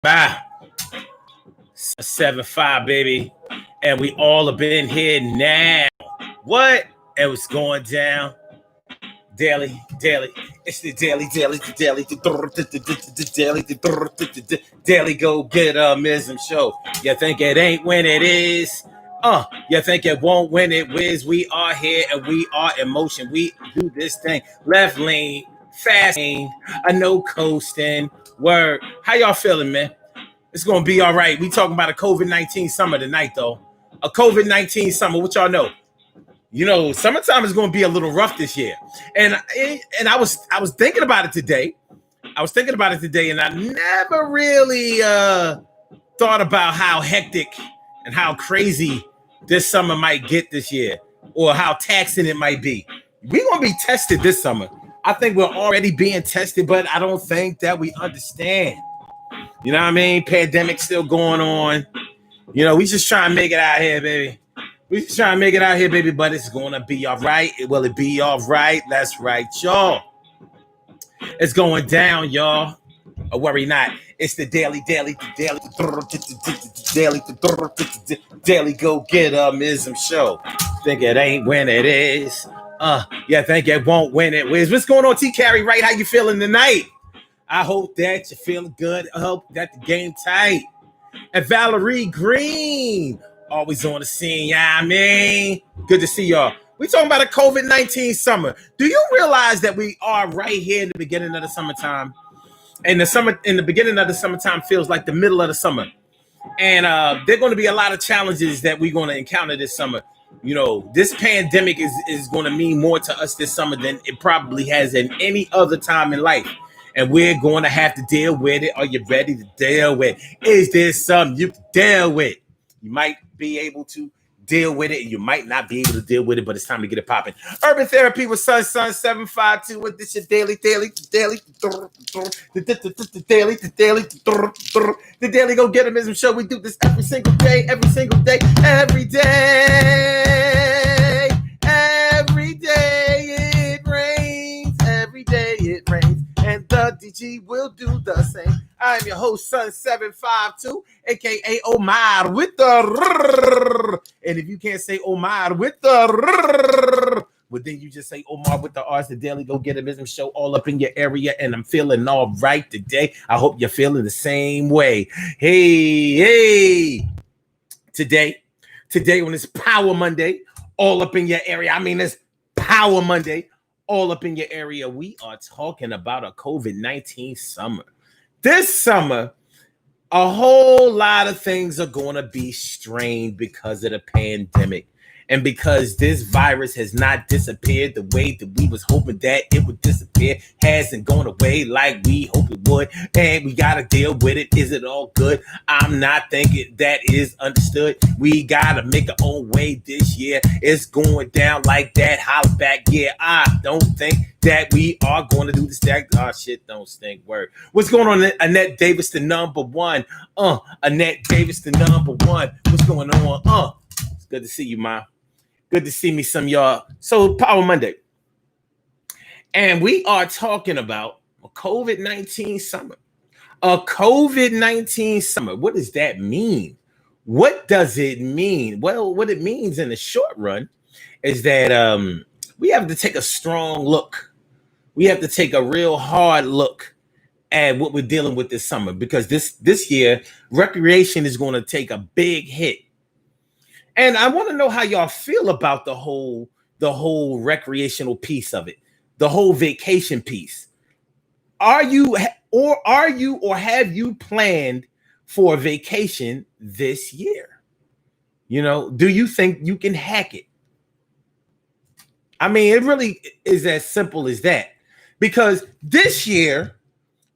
Bye. 7-5, baby. And we all have been here now. What? It was going down. Daily. It's the daily go get Amusement show. You think it ain't when it is? You think it won't when it whiz? We are here and we are in motion. We do this thing. Left lane, fast lane, a no coasting. Word. How y'all feeling, man? It's gonna be all right. We talking about a COVID-19 summer tonight, though. A COVID-19 summer. What y'all know? You know, summertime is going to be a little rough this year, and I was thinking about it today. And I never really thought about how hectic and how crazy this summer might get this year, or how taxing it might be. We're going to be tested this summer. I think we're already being tested, but I don't think that we understand. You know what I mean? Pandemic still going on. You know, we just trying to make it out here, baby. We just trying to make it out here, baby, but it's going to be all right. Will it be all right? That's right, y'all. It's going down, y'all. Worry not. It's the daily go get Amusement show. Think it ain't when it is. You think it won't when it is. What's going on, T. Carey, right? How you feeling tonight? I hope that you're feeling good. I hope that the game tight. And Valerie Green, always on the scene, yeah, I mean. Good to see y'all. We talking about a COVID-19 summer. Do you realize that we are right here in the beginning of the summertime? And the beginning of the summertime feels like the middle of the summer. And there are going to be a lot of challenges that we're going to encounter this summer. You know, this pandemic is going to mean more to us this summer than it probably has in any other time in life. And we're going to have to deal with it. Are you ready to deal with it? Is there something you can deal with? You might be able to deal with it, and you might not be able to deal with it, but it's time to get it popping. Urban Therapy with Sun 752 with this your daily. The daily go get Amusement show. We do this every single day. It rains. And the DG will do the same. I'm your host, Sun 752, aka Omar with the. And if you can't say Omar with the, well, then you just say Omar with the R's. The daily go get Amusement show all up in your area, and I'm feeling all right today. I hope you're feeling the same way. Hey, today on this Power Monday, all up in your area. I mean, it's Power Monday. All up in your area, we are talking about a COVID-19 summer. This summer, a whole lot of things are going to be strained because of the pandemic. And because this virus has not disappeared the way that we was hoping that it would disappear, hasn't gone away like we hope it would, and we got to deal with it. Is it all good? I'm not thinking that is understood. We got to make our own way this year. It's going down like that. Holla back. Yeah, I don't think that we are going to do this. Shit don't stink. Word. What's going on, Annette Davis, the number one? Annette Davis, the number one. What's going on? It's good to see you, Ma. Good to see me, some of y'all. So, Power Monday. And we are talking about a COVID-19 summer. A COVID-19 summer. What does that mean? What does it mean? Well, what it means in the short run is that we have to take a strong look. We have to take a real hard look at what we're dealing with this summer, because this year, recreation is going to take a big hit. And I want to know how y'all feel about the whole recreational piece of it, the whole vacation piece. Are you or have you planned for a vacation this year? You know, do you think you can hack it? I mean, it really is as simple as that. Because this year,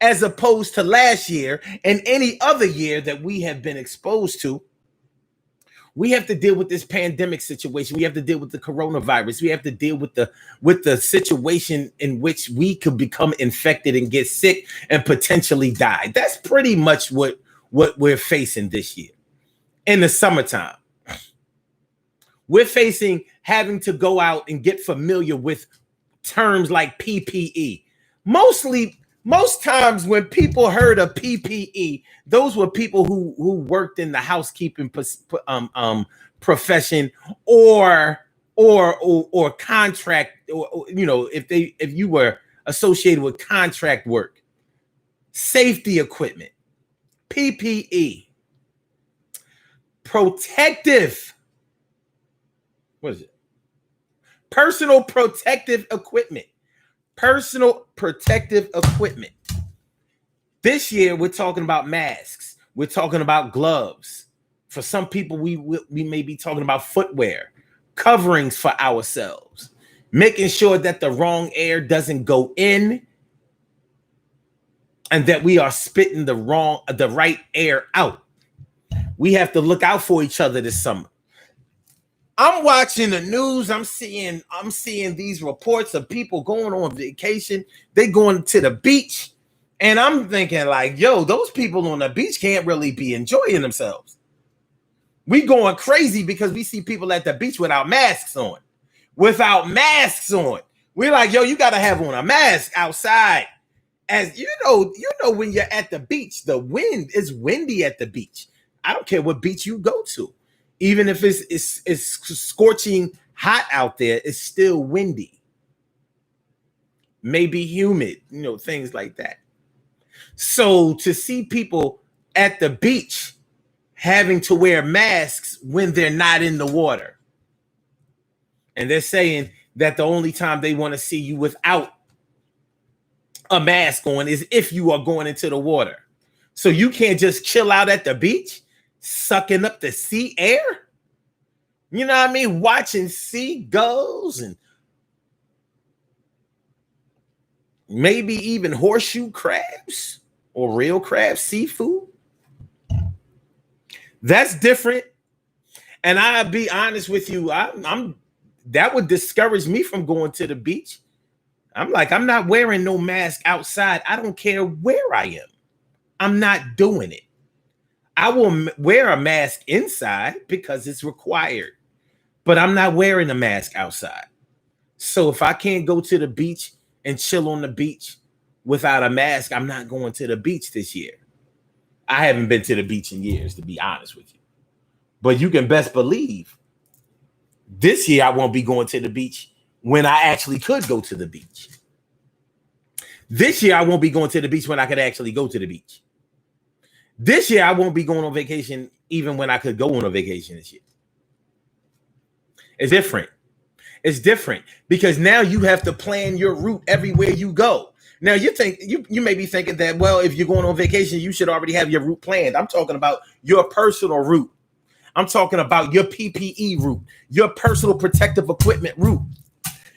as opposed to last year and any other year that we have been exposed to, we have to deal with this pandemic situation. We have to deal with the coronavirus. We have to deal with the situation in which we could become infected and get sick and potentially die. That's pretty much what we're facing this year. In the summertime, we're facing having to go out and get familiar with terms like PPE. Mostly Most times when people heard of PPE, those were people who worked in the housekeeping profession or or contract, or if you were associated with contract work, safety equipment, PPE, protective, what is it? Personal protective equipment. Personal protective equipment. This year, we're talking about masks. We're talking about gloves. For some people, we may be talking about footwear, coverings for ourselves, making sure that the wrong air doesn't go in and that we are spitting the right air out. We have to look out for each other this summer. I'm watching the news. I'm seeing these reports of people going on vacation. They going to the beach. And I'm thinking like, yo, those people on the beach can't really be enjoying themselves. We going crazy because we see people at the beach without masks on. Without masks on. We're like, yo, you got to have on a mask outside. As you know, when you're at the beach, the wind is windy at the beach. I don't care what beach you go to. Even if it's scorching hot out there, it's still windy. Maybe humid, things like that. So to see people at the beach having to wear masks when they're not in the water, and they're saying that the only time they want to see you without a mask on is if you are going into the water. So you can't just chill out at the beach, sucking up the sea air. You know what I mean? Watching seagulls and maybe even horseshoe crabs or real crabs, seafood. That's different. And I'll be honest with you, I'm that would discourage me from going to the beach. I'm like, I'm not wearing no mask outside. I don't care where I am. I'm not doing it. I will wear a mask inside because it's required, but I'm not wearing a mask outside. So if I can't go to the beach and chill on the beach without a mask, I'm not going to the beach this year. I haven't been to the beach in years, to be honest with you. But you can best believe this year I won't be going to the beach when I actually could go to the beach. This year I won't be going to the beach when I could actually go to the beach. This year I won't be going on vacation even when I could go on a vacation this year. It's different. It's different because now you have to plan your route everywhere you go. Now you may be thinking that, well, if you're going on vacation, you should already have your route planned. I'm talking about your personal route. I'm talking about your PPE route, your personal protective equipment route.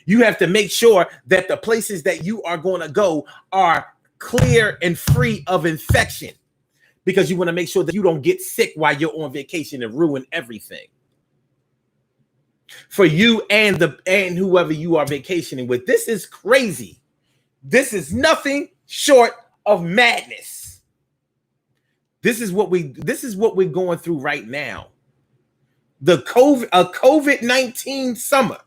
You have to make sure that the places that you are going to go are clear and free of infection because you want to make sure that you don't get sick while you're on vacation and ruin everything for you and whoever you are vacationing with. This is crazy. This is nothing short of madness. This is what we're going through right now. A COVID-19 summer.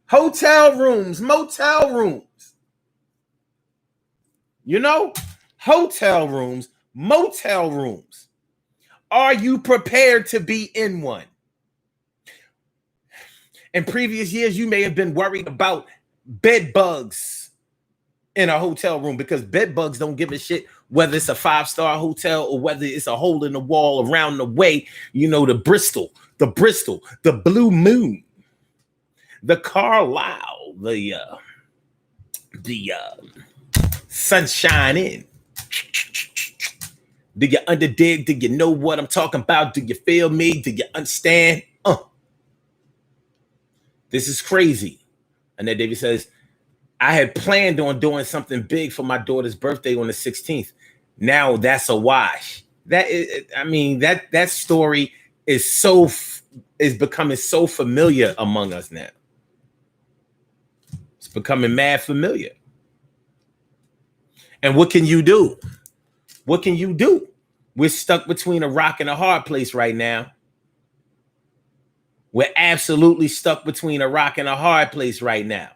Hotel rooms, motel rooms. Hotel rooms, motel rooms. Are you prepared to be in one? In previous years, you may have been worried about bed bugs in a hotel room because bed bugs don't give a shit whether it's a 5-star hotel or whether it's a hole in the wall around the way, the Bristol, the Blue Moon, the Carlisle, the Sunshine Inn. Do you underdig? Do you know what I'm talking about? Do you feel me? Do you understand? This is crazy. And then David says, I had planned on doing something big for my daughter's birthday on the 16th. Now that's a wash. That story is becoming so familiar among us now. It's becoming mad familiar. And what can you do? What can you do? We're stuck between a rock and a hard place right now. We're absolutely stuck between a rock and a hard place right now.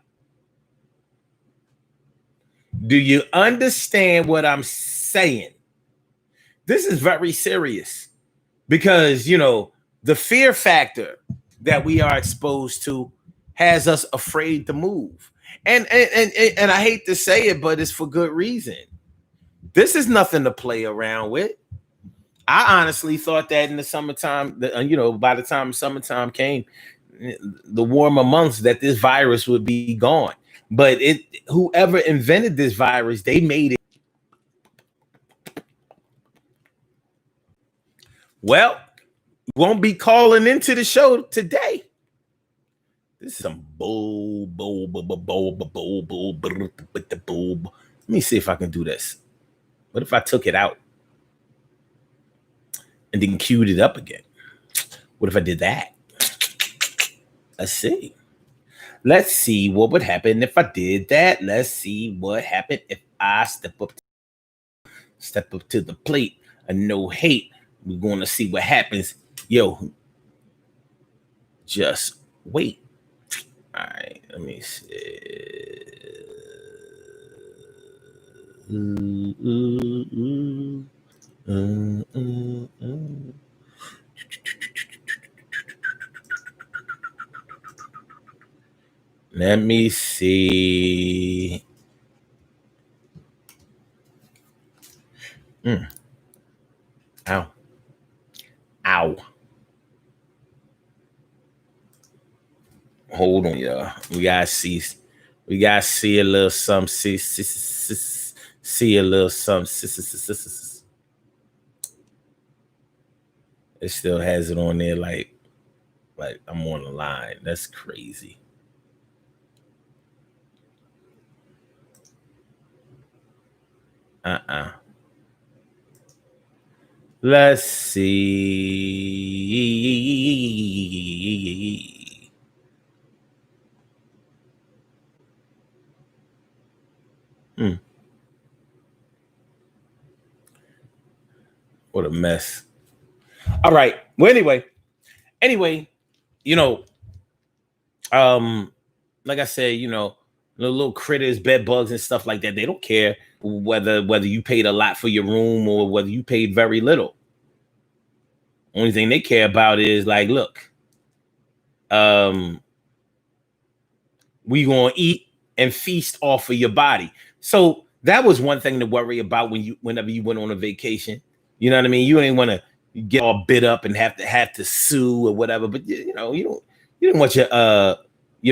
Do you understand what I'm saying? This is very serious because, the fear factor that we are exposed to has us afraid to move. And I hate to say it, but it's for good reason. This is nothing to play around with. I honestly thought that in the summertime, by the time summertime came, the warmer months, that this virus would be gone. But whoever invented this virus, they made it. Well, won't be calling into the show today. This is some bull. Let me see if I can do this. What if I took it out and then queued it up again? What if I did that? Let's see. Let's see what would happen if I did that. Let's see what happened if I step up to the plate. And no hate. We're going to see what happens. Yo, just wait. All right, let me see. Let me see. Ow. Ow. Hold on, y'all. We gotta see a little something. See a little something. It still has it on there like I'm on the line. That's crazy. Let's see. What a mess. All right. Well, anyway, like I said, little critters, bed bugs and stuff like that, they don't care whether you paid a lot for your room or whether you paid very little. Only thing they care about is like, look, we gonna eat and feast off of your body. So that was one thing to worry about whenever you went on a vacation. You know what I mean? You ain't want to get all bit up and have to sue or whatever. But you didn't want your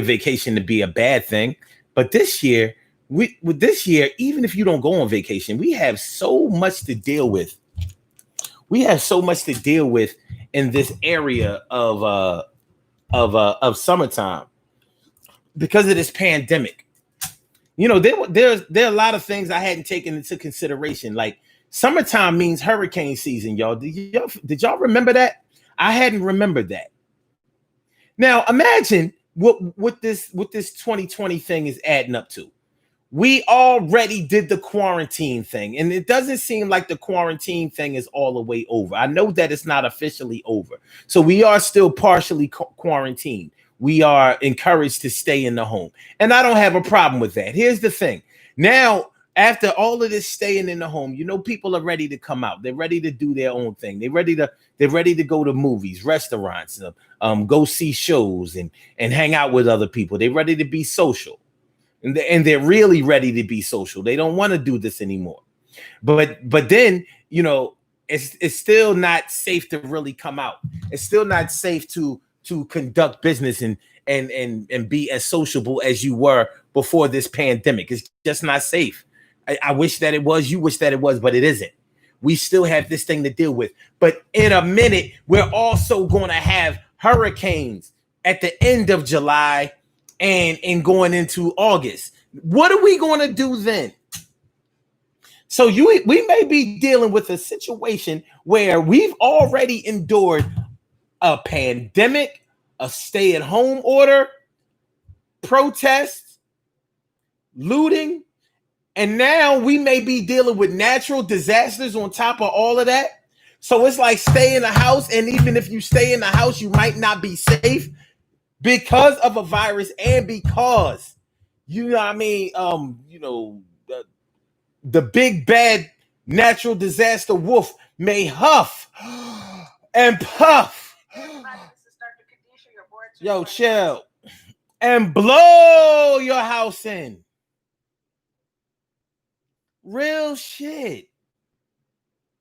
vacation to be a bad thing. But this year, even if you don't go on vacation, we have so much to deal with. We have so much to deal with in this area of summertime because of this pandemic. There are a lot of things I hadn't taken into consideration. Like summertime means hurricane season, y'all. Did y'all remember that? I hadn't remembered that. Now imagine what this 2020 thing is adding up to. We already did the quarantine thing, and it doesn't seem like the quarantine thing is all the way over. I know that it's not officially over. So we are still partially quarantined. We are encouraged to stay in the home. And I don't have a problem with that. Here's the thing. Now, after all of this staying in the home, people are ready to come out. They're ready to do their own thing. They're ready to go to movies, restaurants, go see shows and hang out with other people. They're ready to be social. And they're really ready to be social. They don't want to do this anymore. But then, it's still not safe to really come out. It's still not safe to conduct business and be as sociable as you were before this pandemic. It's just not safe. I wish that it was. You wish that it was, but it isn't. We still have this thing to deal with. But in a minute, we're also going to have hurricanes at the end of July and going into August. What are we going to do then? So we may be dealing with a situation where we've already endured a pandemic, a stay-at-home order, protests, looting, and now we may be dealing with natural disasters on top of all of that. So it's like stay in the house, and even if you stay in the house, you might not be safe because of a virus and because, the big bad natural disaster wolf may huff and puff. Yo, chill. And blow your house in. Real shit.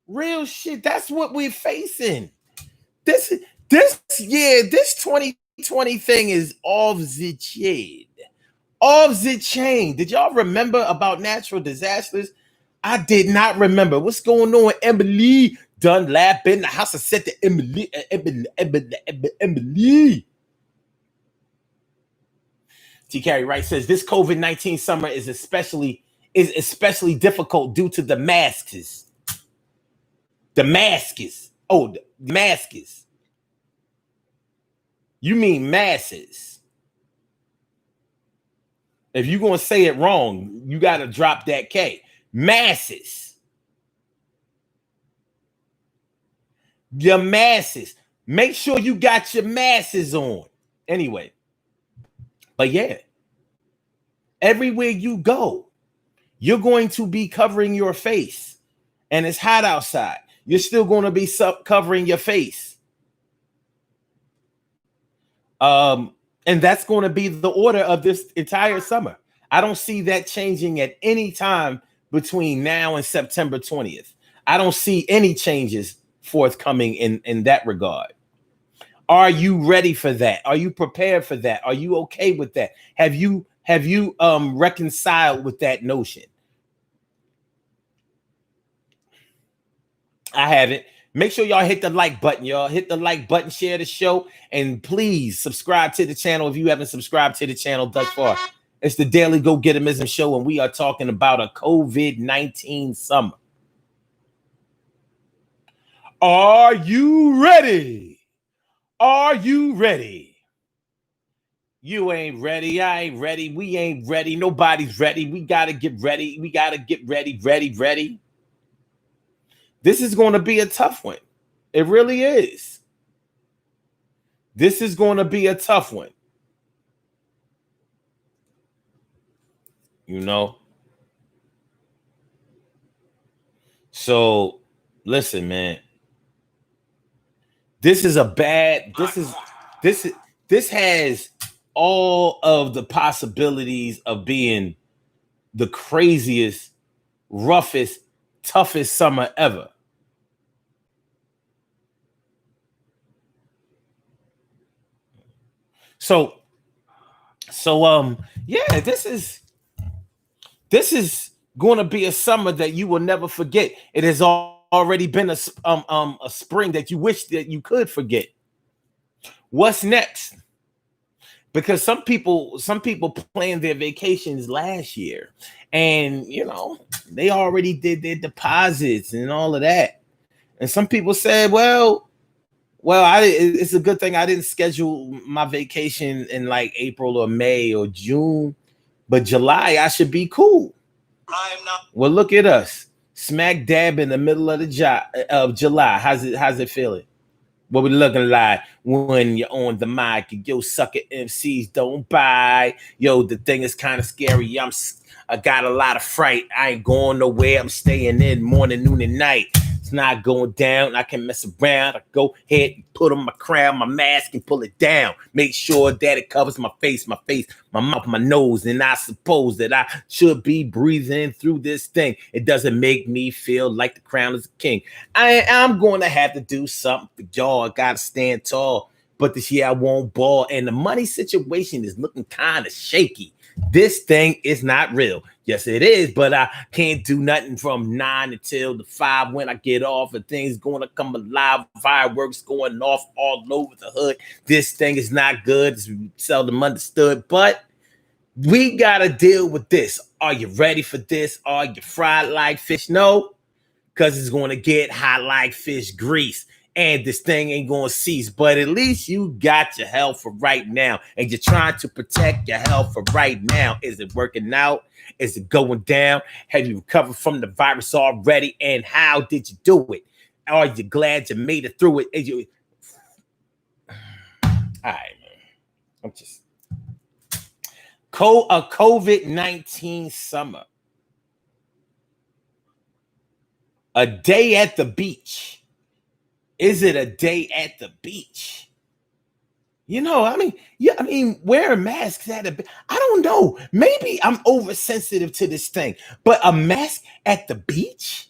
Real shit. That's what we're facing. This year, this 2020 thing is off the chain. Off the chain. Did y'all remember about natural disasters? I did not remember. What's going on? Emily Dunlap in the house. I said to Emily. T. Carey Wright says this COVID-19 summer is especially difficult due to the masks. The masks. Oh, the masks. You mean masses. If you're going to say it wrong, you got to drop that K. Masses. Your masses. Make sure you got your masses on. Anyway. But yeah. Everywhere you go, you're going to be covering your face. And it's hot outside. You're still going to be covering your face. And that's going to be the order of this entire summer. I don't see that changing at any time between now and September 20th. I don't see any changes forthcoming in that regard. Are you ready for that? Are you prepared for that? Are you okay with that? Have you reconciled with that notion? I haven't. Make sure y'all hit the like button, y'all. Hit the like button, share the show, and please subscribe to the channel if you haven't subscribed to the channel thus far. It's the Daily Go Getimism Show, and we are talking about a COVID-19 summer. Are you ready? Are you ready? You ain't ready. I ain't ready. We ain't ready. Nobody's ready. We got to get ready. We got to get ready, ready. This is going to be a tough one. It really is. This is going to be a tough one. You know? So, listen, man. This is a bad, this has all of the possibilities of being the craziest, roughest, toughest summer ever. So yeah, this is going to be a summer that you will never forget. It has already been a spring that you wish that you could forget. What's next? Because some people planned their vacations last year, and you know they already did their deposits and all of that. And some people said, well, it's a good thing I didn't schedule my vacation in like April or May or June, but July I should be cool. I'm not. Well, look at us, smack dab in the middle of July. How's it feeling? What we looking like when you're on the mic? Yo, sucker MCs don't buy. Yo, the thing is kind of scary. I got a lot of fright. I ain't going nowhere. I'm staying in morning, noon, and night. It's not going down. I can mess around. I go ahead and put on my crown, my mask, and pull it down. Make sure that it covers my face, my mouth, my nose. And I suppose that I should be breathing through this thing. It doesn't make me feel like the crown is a king. I'm going to have to do something for y'all. I got to stand tall. But this year I won't ball. And the money situation is looking kind of shaky. This thing is not real. Yes, it is, but I can't do nothing from 9 until the 5 when I get off, and things going to come alive. Fireworks going off all over the hood. This thing is not good. It's seldom understood, but we got to deal with this. Are you ready for this? Are you fried like fish? No, because it's going to get hot like fish grease. And this thing ain't going to cease. But at least you got your health for right now. And you're trying to protect your health for right now. Is it working out? Is it going down? Have you recovered from the virus already? And how did you do it? Are you glad you made it through it? All right, man. I'm just... a COVID-19 summer. A day at the beach. Is it a day at the beach? You know, wearing masks I don't know. Maybe I'm oversensitive to this thing, but a mask at the beach?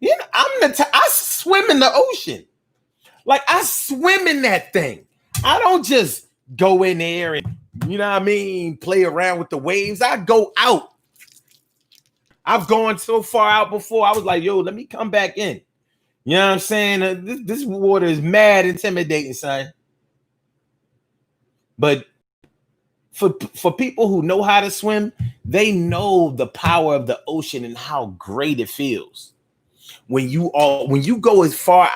You know, I swim in the ocean. Like, I swim in that thing. I don't just go in there and, you know what I mean, play around with the waves. I go out. I've gone so far out before. I was like, yo, let me come back in. You know what I'm saying? This water is mad intimidating, son. But for people who know how to swim, they know the power of the ocean and how great it feels. When you go far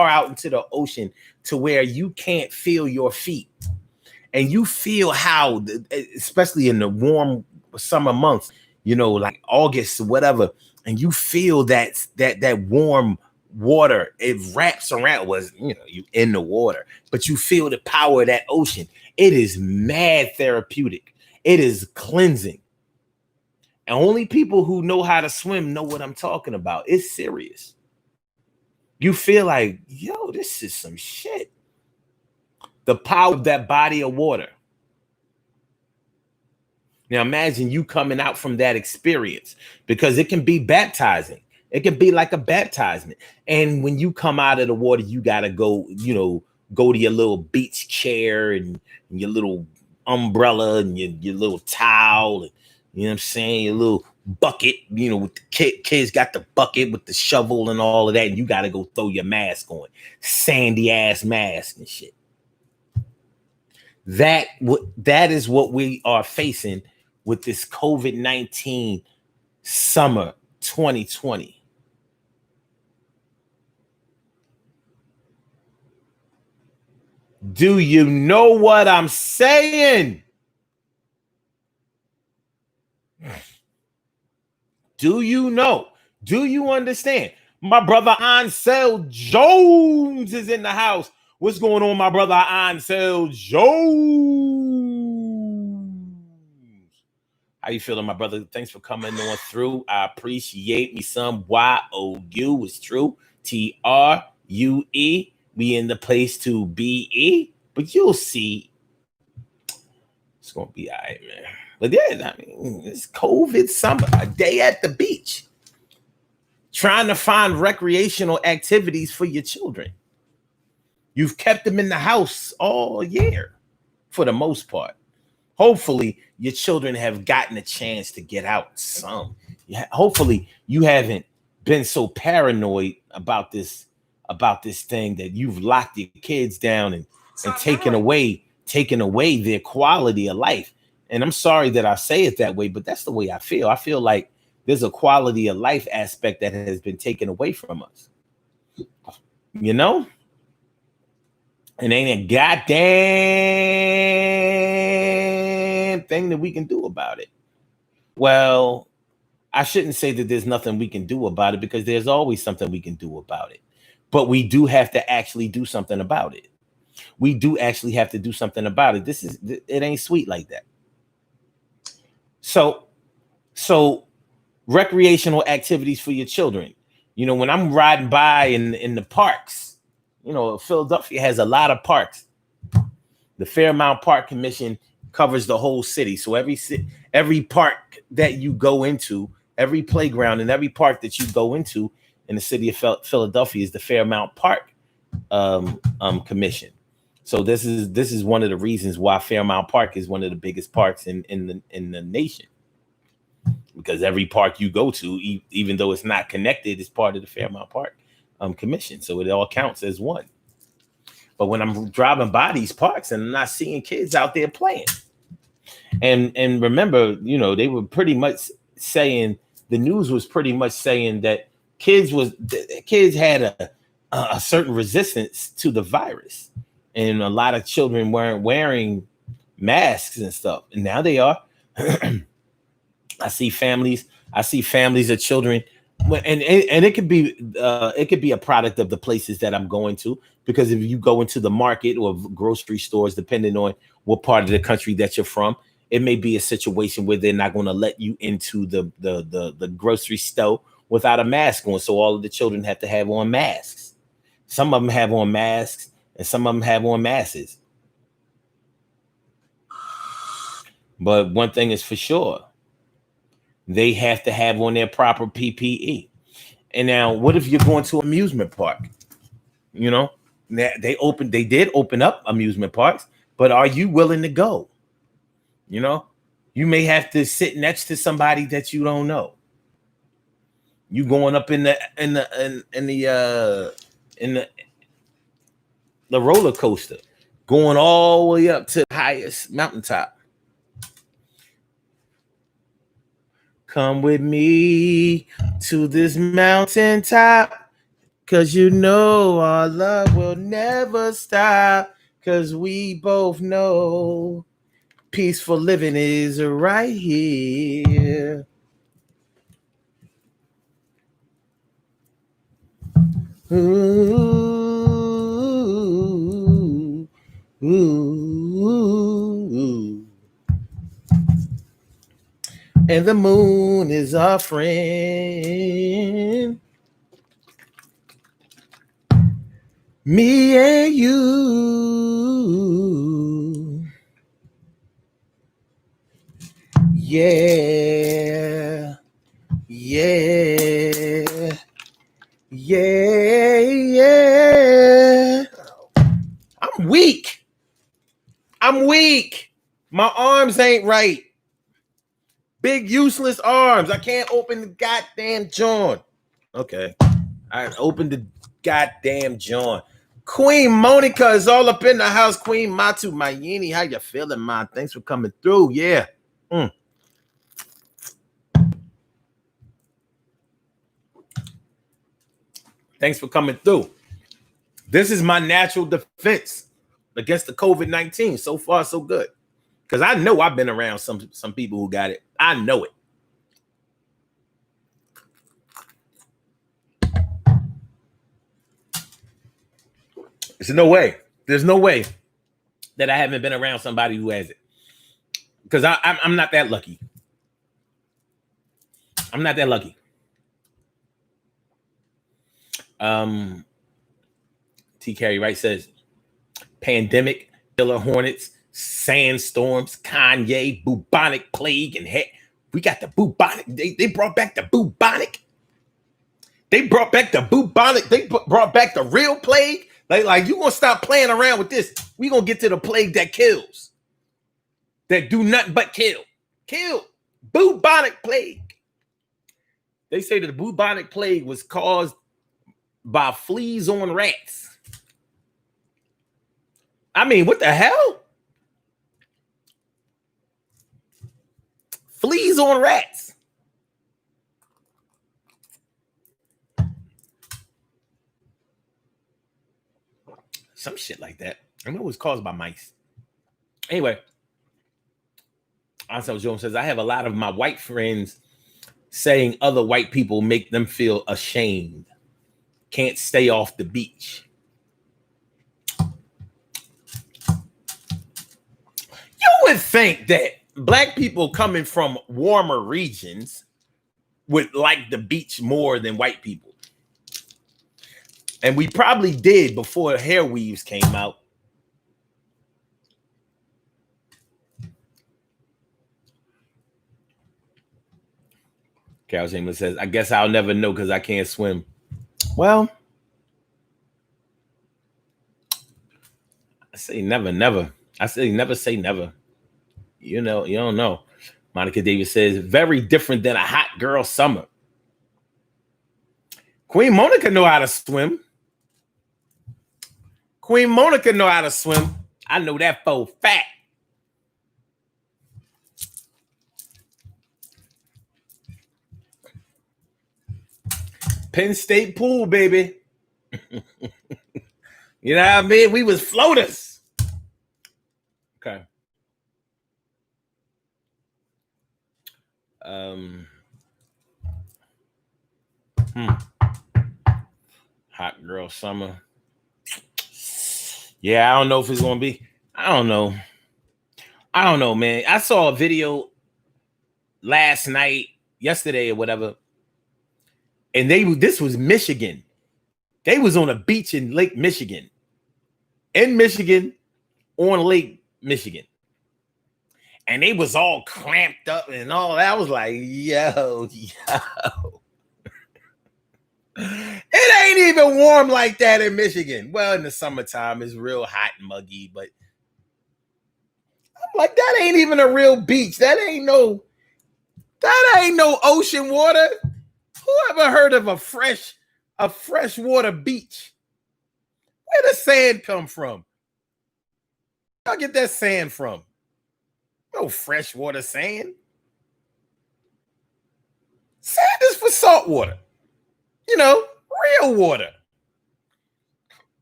out into the ocean to where you can't feel your feet, and you feel how, especially in the warm summer months, you know, like August or whatever, and you feel that warm water, it wraps around, you in the water, but you feel the power of that ocean. It is mad therapeutic. It is cleansing. And only people who know how to swim know what I'm talking about. It's serious. You feel like, yo, this is some shit. The power of that body of water. Now imagine you coming out from that experience, because it can be baptizing. It can be like a baptizement. And when you come out of the water, you got to go to your little beach chair and your little umbrella and your little towel. And, you know what I'm saying? Your little bucket, with the kids got the bucket with the shovel and all of that. And you got to go throw your mask on. Sandy ass mask and shit. That is what we are facing with this COVID-19 summer 2020. Do you know what I'm saying? Do you know? Do you understand? My brother Ansel Jones is in the house. What's going on, my brother Ansel Jones? How you feeling, my brother? Thanks for coming on through. I appreciate me some. YOU is true. TRUE. We in the place to be. But you'll see. It's gonna be all right, man. But yeah, it's COVID summer, a day at the beach. Trying to find recreational activities for your children. You've kept them in the house all year, for the most part. Hopefully, your children have gotten a chance to get out some. Hopefully, you haven't been so paranoid about this thing that you've locked your kids down and taken away their quality of life. And I'm sorry that I say it that way, but that's the way I feel. I feel like there's a quality of life aspect that has been taken away from us. You know? And ain't a goddamn thing that we can do about it. Well, I shouldn't say that there's nothing we can do about it, because there's always something we can do about it. But we do have to actually do something about it. We do actually have to do something about it. It ain't sweet like that. So recreational activities for your children. When I'm riding by in the parks, Philadelphia has a lot of parks. The Fairmount Park Commission covers the whole city. So every park that you go into, every playground and every park that you go into in the city of Philadelphia is the Fairmount Park Commission. So this is one of the reasons why Fairmount Park is one of the biggest parks in the nation, because every park you go to, even though it's not connected, is part of the Fairmount Park Commission. So it all counts as one. But when I'm driving by these parks and I'm not seeing kids out there playing, and remember, they were pretty much saying, the news was pretty much saying that kids had a certain resistance to the virus. And a lot of children weren't wearing masks and stuff, and now they are. I see families of children, and it could be a product of the places that I'm going to, because if you go into the market or grocery stores, depending on what part of the country that you're from, it may be a situation where they're not going to let you into the grocery store without a mask on. So all of the children have to have on masks. Some of them have on masks and some of them have on masks. But one thing is for sure, they have to have on their proper PPE. And now, what if you're going to an amusement park? You know, they did open up amusement parks, but are you willing to go? You know, you may have to sit next to somebody that you don't know. You going up in the roller coaster, going all the way up to the highest mountaintop. Come with me to this mountaintop, 'cause you know our love will never stop, 'cause we both know peaceful living is right here. Ooh, ooh, ooh. And the moon is our friend. Me and you. Yeah. Yeah. Yeah. Yeah. I'm weak. My arms ain't right. Big useless arms. I can't open the goddamn joint. Okay. I opened the goddamn joint. Queen Monica is all up in the house. Queen Matu Mayini, how you feeling, man? Thanks for coming through. Yeah. Thanks for coming through. This is my natural defense against the COVID-19. So far, so good. Because I know I've been around some people who got it. I know it. There's no way. There's no way that I haven't been around somebody who has it. Because I'm not that lucky. I'm not that lucky. T. Carey Wright says, pandemic, killer hornets, sandstorms, Kanye, bubonic plague, and heck, we got the bubonic. They brought back the bubonic. They brought back the bubonic. They brought back the real plague. Like you gonna stop playing around with this? We gonna get to the plague that kills, that do nothing but kill. Bubonic plague. They say that the bubonic plague was caused by fleas on rats. I mean, what the hell? Fleas on rats. Some shit like that. I know it was caused by mice. Anyway, Ansel Jones says, I have a lot of my white friends saying other white people make them feel ashamed. Can't stay off the beach. You would think that black people coming from warmer regions would like the beach more than white people. And we probably did before hair weaves came out. Carol Chambers says, I guess I'll never know because I can't swim. Well, I say never, never. I say never say never. You know, you don't know. Monica Davis says, very different than a hot girl summer. Queen Monica know how to swim. Queen Monica know how to swim. I know that for a fact. Penn State pool, baby. You know what I mean? We was floaters. Okay. Hot girl summer. Yeah, I don't know if it's gonna be. I don't know, man. I saw a video yesterday or whatever, And this was Michigan. They was on a beach in Lake Michigan. In Michigan, on Lake Michigan. And they was all clamped up and all that. I was like, yo. It ain't even warm like that in Michigan. Well, in the summertime, it's real hot and muggy, but I'm like, that ain't even a real beach. That ain't no ocean water. Who ever heard of a freshwater beach? Where does sand come from? Y'all get that sand from? No freshwater sand. Sand is for salt water. You know, real water.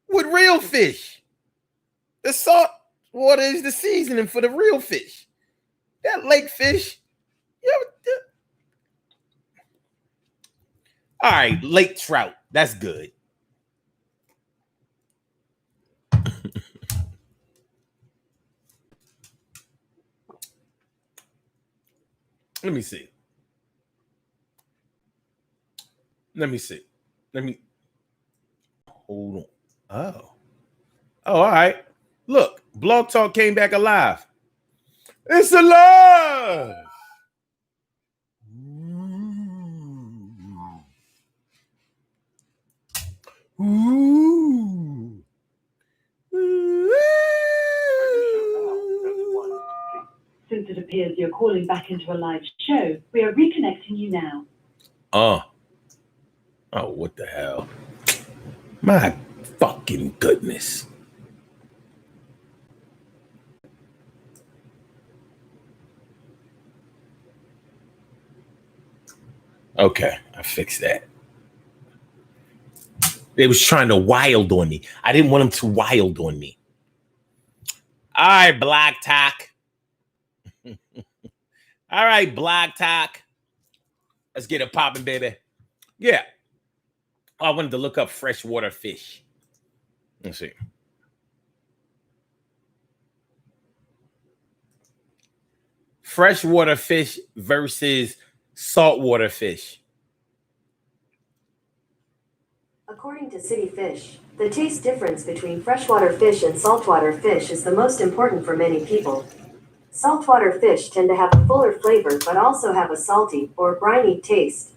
With real fish. The salt water is the seasoning for the real fish. That lake fish. All right, lake trout. That's good. Let me see. Hold on. Oh, all right. Look, Blog Talk came back alive. It's alive. Ooh. Since it appears you're calling back into a live show, we are reconnecting you now. Oh, what the hell? My fucking goodness. Okay, I fixed that. They was trying to wild on me. I didn't want them to wild on me. All right, Blog Talk. All right, Blog Talk. Let's get it popping, baby. Yeah. I wanted to look up freshwater fish. Let's see. Freshwater fish versus saltwater fish. According to City Fish, the taste difference between freshwater fish and saltwater fish is the most important for many people. Saltwater fish tend to have a fuller flavor but also have a salty or briny taste.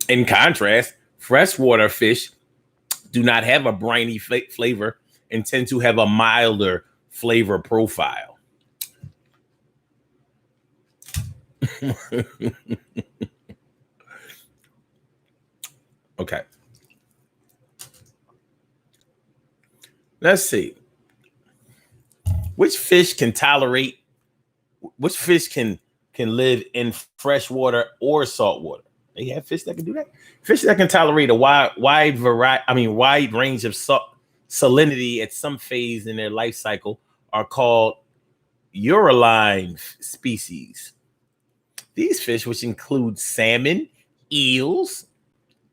In contrast, freshwater fish do not have a briny flavor and tend to have a milder flavor profile. Okay. Let's see. Which fish can live in freshwater or saltwater? They have fish that can do that. Fish that can tolerate a wide range of salinity at some phase in their life cycle are called euryline species. These fish, which include salmon, eels.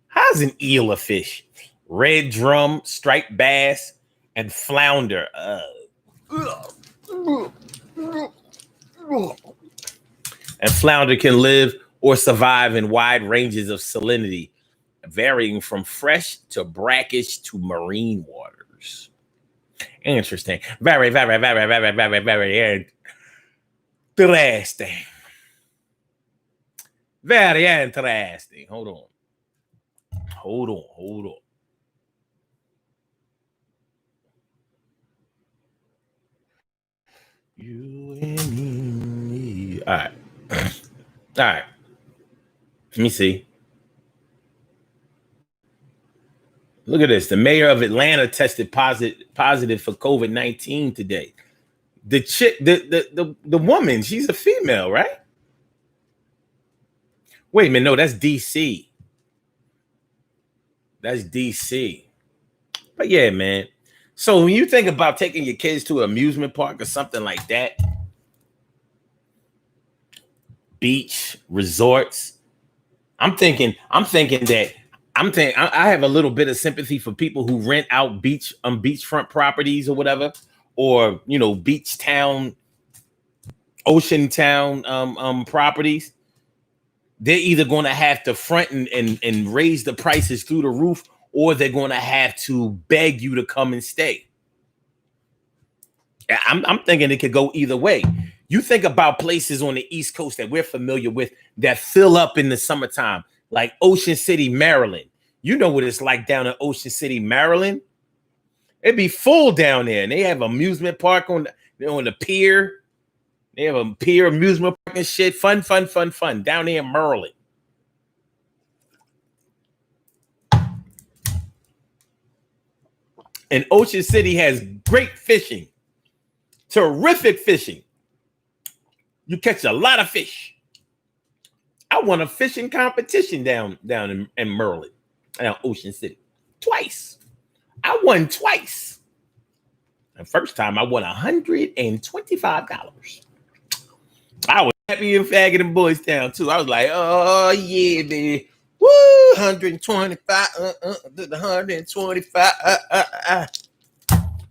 How's an eel a fish? Red drum, striped bass, and flounder. And flounder can live or survive in wide ranges of salinity, varying from fresh to brackish to marine waters. Interesting. Very, very, very, very, very, very interesting. Very interesting. Hold on. You and me. All right. Let me see. Look at this. The mayor of Atlanta tested positive for COVID-19 today. The chick, the woman, she's a female, right? Wait a minute. No, that's DC. That's DC. But yeah, man. So when you think about taking your kids to an amusement park or something like that, beach resorts, I have a little bit of sympathy for people who rent out beachfront properties or whatever, or beach town, ocean town properties. they're either going to have to front and raise the prices through the roof, or they're going to have to beg you to come and stay. I'm thinking it could go either way. You think about places on the East Coast that we're familiar with that fill up in the summertime, like Ocean City, Maryland. You know what it's like down in Ocean City, Maryland. It'd be full down there, and they have amusement park on the pier. They have a pier amusement park and shit. Fun down there in Maryland. And Ocean City has great fishing, terrific fishing. You catch a lot of fish. I won a fishing competition down in Maryland, down Ocean City, twice. I won twice. The first time I won $125. I was happy and fagging them boys down too. I was like, oh yeah, baby. Woo, 125, 125.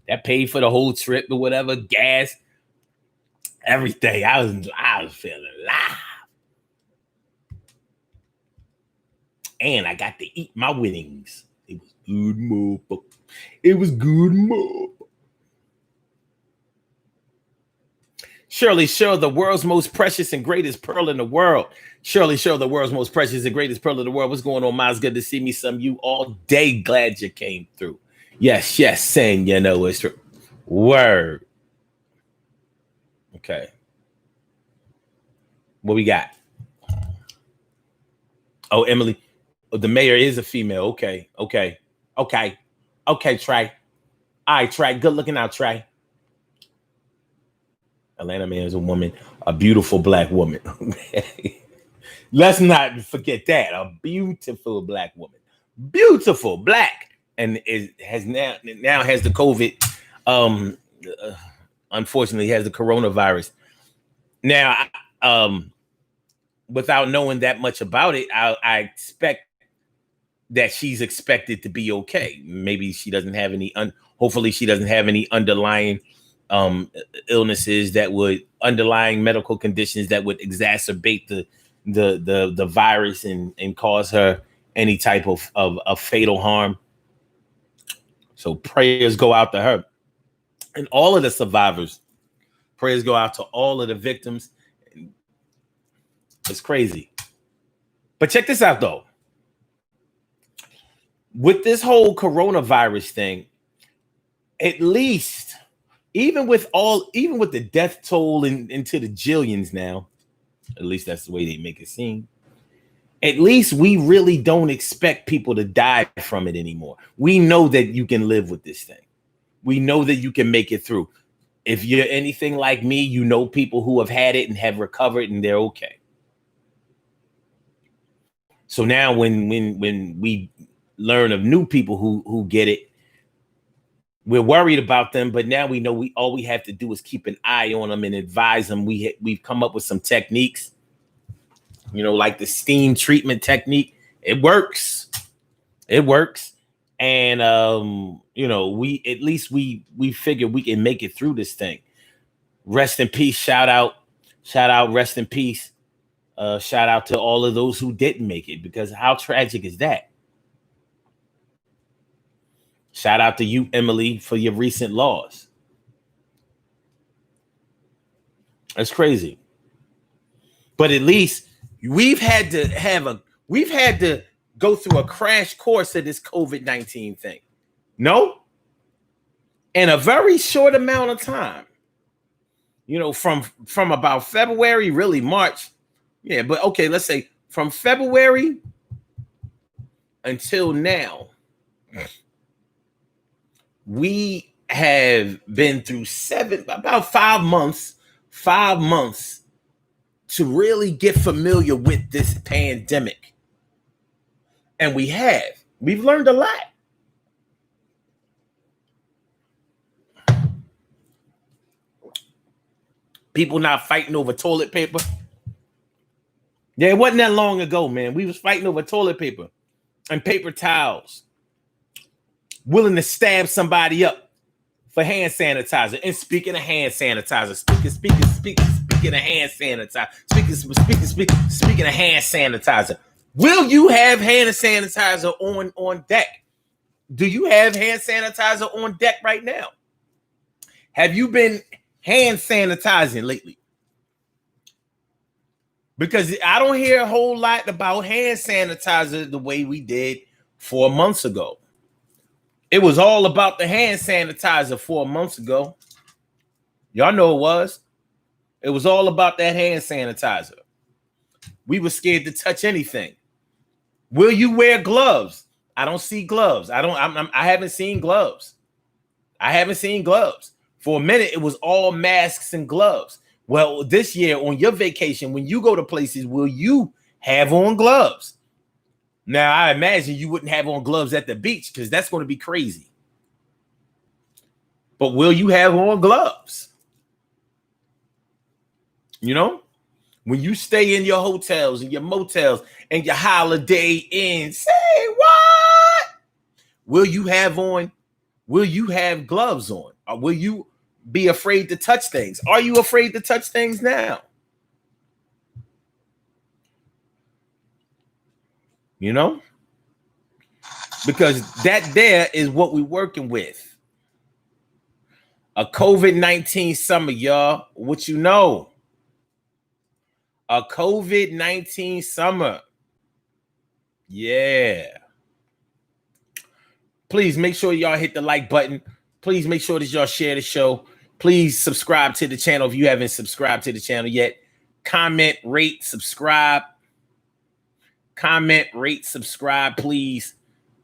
That paid for the whole trip or whatever, gas, everything. I was feeling alive. And I got to eat my winnings. It was good, motherfucker. It was good, motherfucker. Shirley Show, the world's most precious and greatest pearl in the world. Shirley Show, the world's most precious and greatest pearl in the world. What's going on, Miles? Good to see me. Some of you all day. Glad you came through. Yes, saying you know it's true. Word. Okay. What we got? Oh, Emily. Oh, the mayor is a female. Okay, Trey. All right, Trey. Good looking out, Trey. Atlanta mayor is a woman, a beautiful black woman. Let's not forget that. A beautiful black woman. Beautiful black. And it has now has the COVID. Unfortunately, has the coronavirus. Now, without knowing that much about it, I expect that she's expected to be okay. Maybe she doesn't have any. Hopefully, she doesn't have any underlying illnesses underlying medical conditions that would exacerbate the virus and cause her any type of fatal harm. So prayers go out to her and all of the survivors. Prayers go out to all of the victims. It's crazy. But check this out, though. With this whole coronavirus thing, at least, even with the death toll into the jillions now, at least that's the way they make it seem. At least we really don't expect people to die from it anymore. We know that you can live with this thing. We know that you can make it through. If you're anything like me, you know people who have had it and have recovered and they're okay. So now when we learn of new people who get it, we're worried about them, but now we know all we have to do is keep an eye on them and advise them. We've come up with some techniques, like the steam treatment technique. It works. And we figure we can make it through this thing. Rest in peace. Shout out, rest in peace. Shout out to all of those who didn't make it, because how tragic is that? Shout out to you, Emily, for your recent loss. That's crazy. But at least we've had to go through a crash course of this COVID-19 thing. No? In a very short amount of time. From about February, really March. Yeah, but okay, let's say from February until now, we have been through about 5 months to really get familiar with this pandemic. And we've learned a lot. People not fighting over toilet paper. Yeah, it wasn't that long ago, man. We was fighting over toilet paper and paper towels. Willing to stab somebody up for hand sanitizer. And speaking of hand sanitizer, speaking. Speaking of hand sanitizer, speaking of hand sanitizer, will you have hand sanitizer on deck? Do you have hand sanitizer on deck right now? Have you been hand sanitizing lately? Because I don't hear a whole lot about hand sanitizer the way we did 4 months ago. It was all about the hand sanitizer 4 months ago. Y'all know it was. It was all about that hand sanitizer. We were scared to touch anything. Will you wear gloves? I don't see gloves. I haven't seen gloves. I haven't seen gloves. For a minute, it was all masks and gloves. Well, this year on your vacation, when you go to places, will you have on gloves? Now, I imagine you wouldn't have on gloves at the beach because that's going to be crazy. But will you have on gloves? You know, when you stay in your hotels and your motels and your Holiday Inn, say what? Will you have gloves on? Or will you be afraid to touch things? Are you afraid to touch things now? You know? Because that there is what we're working with. A COVID-19 summer, y'all. What you know? A COVID-19 summer. Yeah. Please make sure y'all hit the like button. Please make sure that y'all share the show. Please subscribe to the channel if you haven't subscribed to the channel yet. Comment, rate, subscribe. Comment, rate, subscribe, please.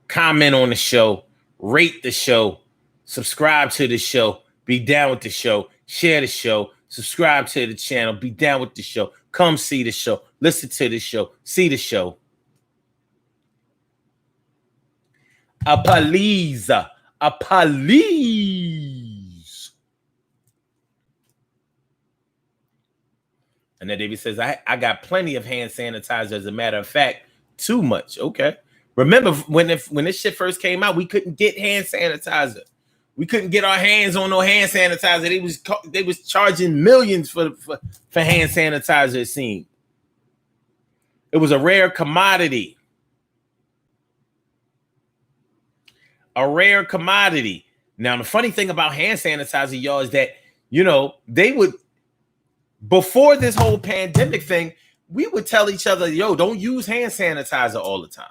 Comment on the show. Rate the show. Subscribe to the show. Be down with the show. Share the show. Subscribe to the channel. Be down with the show. Come see the show. Listen to the show. See the show. A please. And then David says, I got plenty of hand sanitizer. As a matter of fact, too much. Okay. Remember when this shit first came out, we couldn't get hand sanitizer. We couldn't get our hands on no hand sanitizer. They was charging millions for hand sanitizer, it seemed. It was a rare commodity. A rare commodity. Now, the funny thing about hand sanitizer, y'all, is that, you know, they would, before this whole pandemic thing, we would tell each other, yo, don't use hand sanitizer all the time.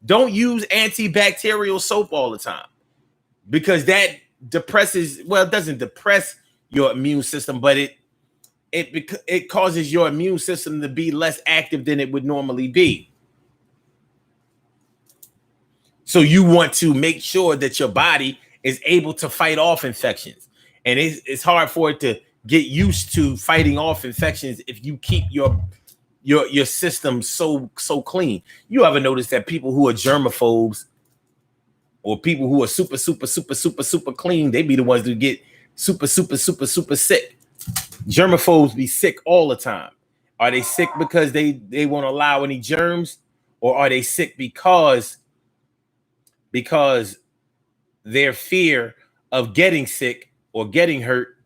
Don't use antibacterial soap all the time. Because that depresses, well, it doesn't depress your immune system, but it causes your immune system to be less active than it would normally be. So you want to make sure that your body is able to fight off infections. And it's hard for it to get used to fighting off infections if you keep your system so clean. You ever notice that people who are germaphobes or people who are super clean, they be the ones who get super sick. Germaphobes be sick all the time. Are they sick because they won't allow any germs, or are they sick because their fear of getting sick or getting hurt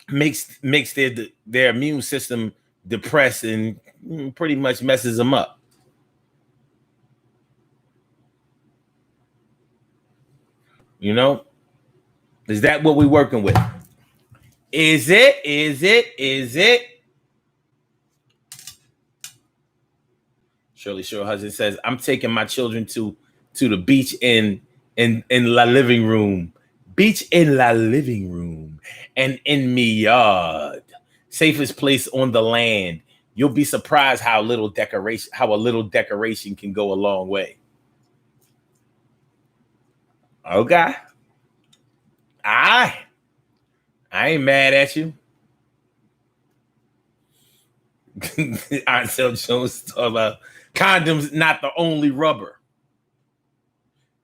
makes their immune system depressed and pretty much messes them up? You know, is that what we're working with? Is it? Shirley Shore Husband says, I'm taking my children to the beach in la living room. Beach in la living room and in me yard. Safest place on the land. You'll be surprised how a little decoration can go a long way. Okay. I ain't mad at you. Ansel Jones talk about condoms, not the only rubber.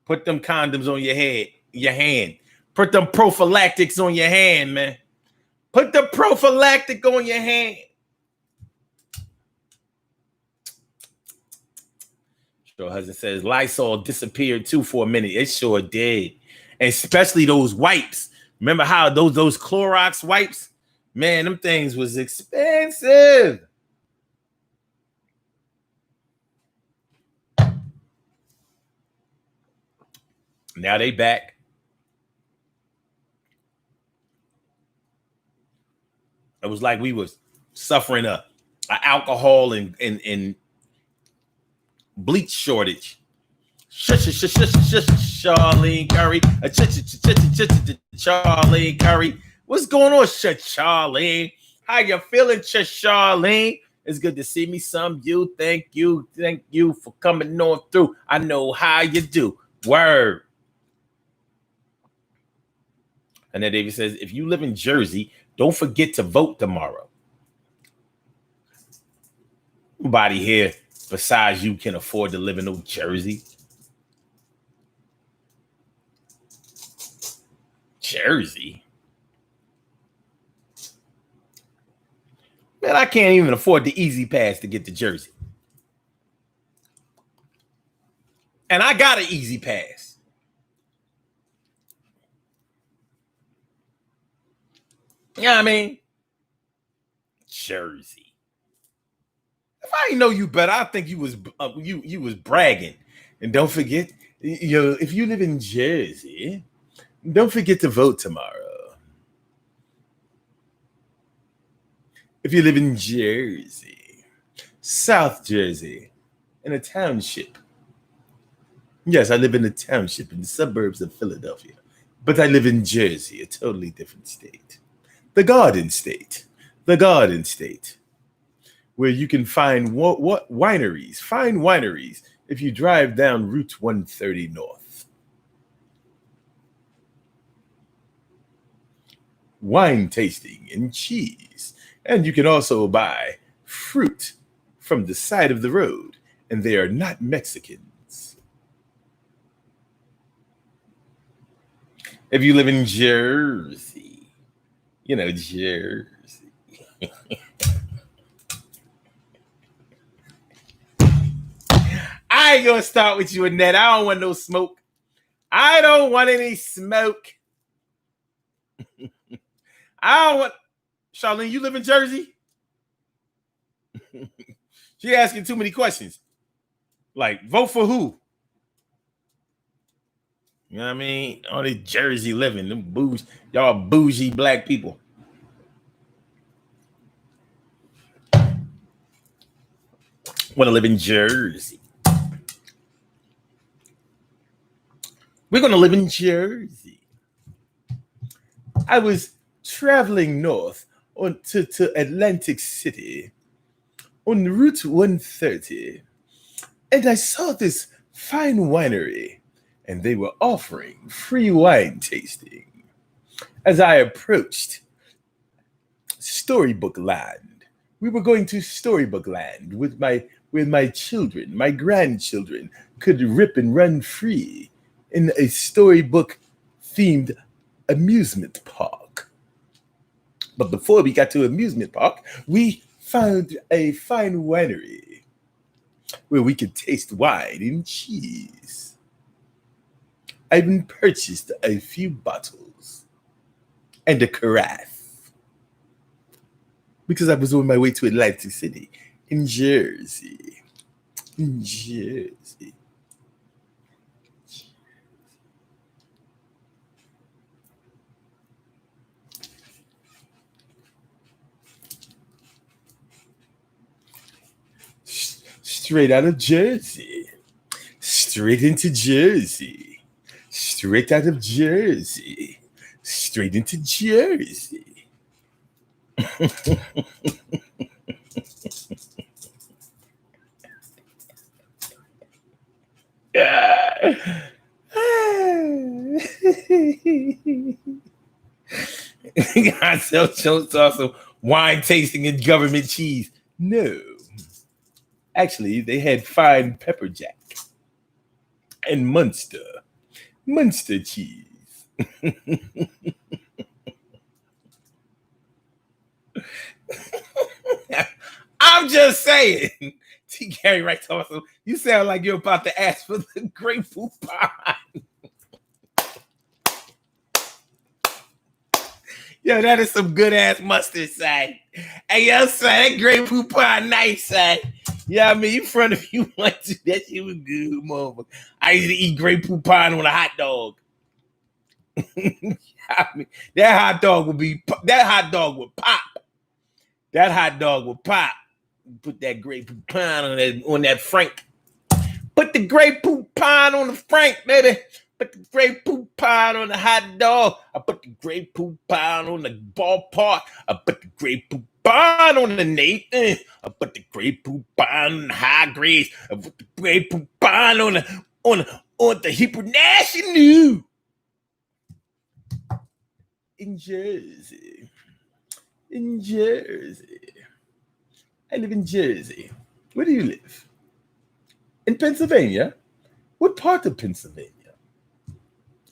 Put them condoms on your hand. Put them prophylactics on your hand, man. Put the prophylactic on your hand. Your husband says Lysol disappeared too for a minute. It sure did. And especially those wipes. Remember how those Clorox wipes? Man, them things was expensive. Now they back. It was like we was suffering a alcohol and bleach shortage. Charlene Curry. Charlene Curry. What's going on, Charlene? How you feeling, Charlene? It's good to see me. Some you. Thank you. Thank you for coming on through. I know how you do. Word. And then David says, if you live in Jersey, don't forget to vote tomorrow. Nobody here besides you can afford to live in New Jersey. Jersey? Man, I can't even afford the easy pass to get to Jersey. And I got an easy pass. You know what I mean? Jersey. If I didn't know you better, I think you was you was bragging. And don't forget, if you live in Jersey, don't forget to vote tomorrow. If you live in Jersey, South Jersey, in a township. Yes, I live in a township in the suburbs of Philadelphia, but I live in Jersey, a totally different state. The Garden State, where you can find what wineries, fine wineries, if you drive down Route 130 North. Wine tasting and cheese. And you can also buy fruit from the side of the road, and they are not Mexicans. If you live in Jersey, Jersey. I ain't gonna start with you, Annette. I don't want no smoke. I don't want any smoke. I don't want. Charlene, you live in Jersey? She asking too many questions. Like, vote for who? You know what I mean? All this Jersey living, them y'all bougie black people. Want to live in Jersey. We're going to live in Jersey. I was traveling north to Atlantic City on Route 130, and I saw this fine winery, and they were offering free wine tasting. As I approached Storybook Land, we were going to Storybook Land with my children, my grandchildren could rip and run free in a storybook-themed amusement park. But before we got to amusement park, we found a fine winery where we could taste wine and cheese. I even purchased a few bottles and a carafe because I was on my way to Atlantic City in Jersey. In Jersey. Straight out of Jersey. Straight into Jersey. Straight out of Jersey. Straight into Jersey. I sell some wine tasting and government cheese. No. Actually, they had fine pepper jack and Munster cheese. I'm just saying. T. Gary right also, you sound like you're about to ask for the grapefruit pie. Yo, that is some good ass mustard, son. Hey, yo, son, that Grey Poupon nice, son. Yeah, I mean, you front of you want to. That shit was good, motherfucker. I used to eat Grey Poupon on a hot dog. I mean, that hot dog would pop. That hot dog would pop. Put that Grey Poupon on that Frank. Put the Grey Poupon on the Frank, baby. Put the Grey Poupon on the hot dog. I put the Grey Poupon on the ballpark. I put the Grey Poupon on the Nathan. I put the Grey Poupon on the high grades. I put the Grey Poupon on the Hebrew National. In Jersey. I live in Jersey. Where do you live? In Pennsylvania? What part of Pennsylvania?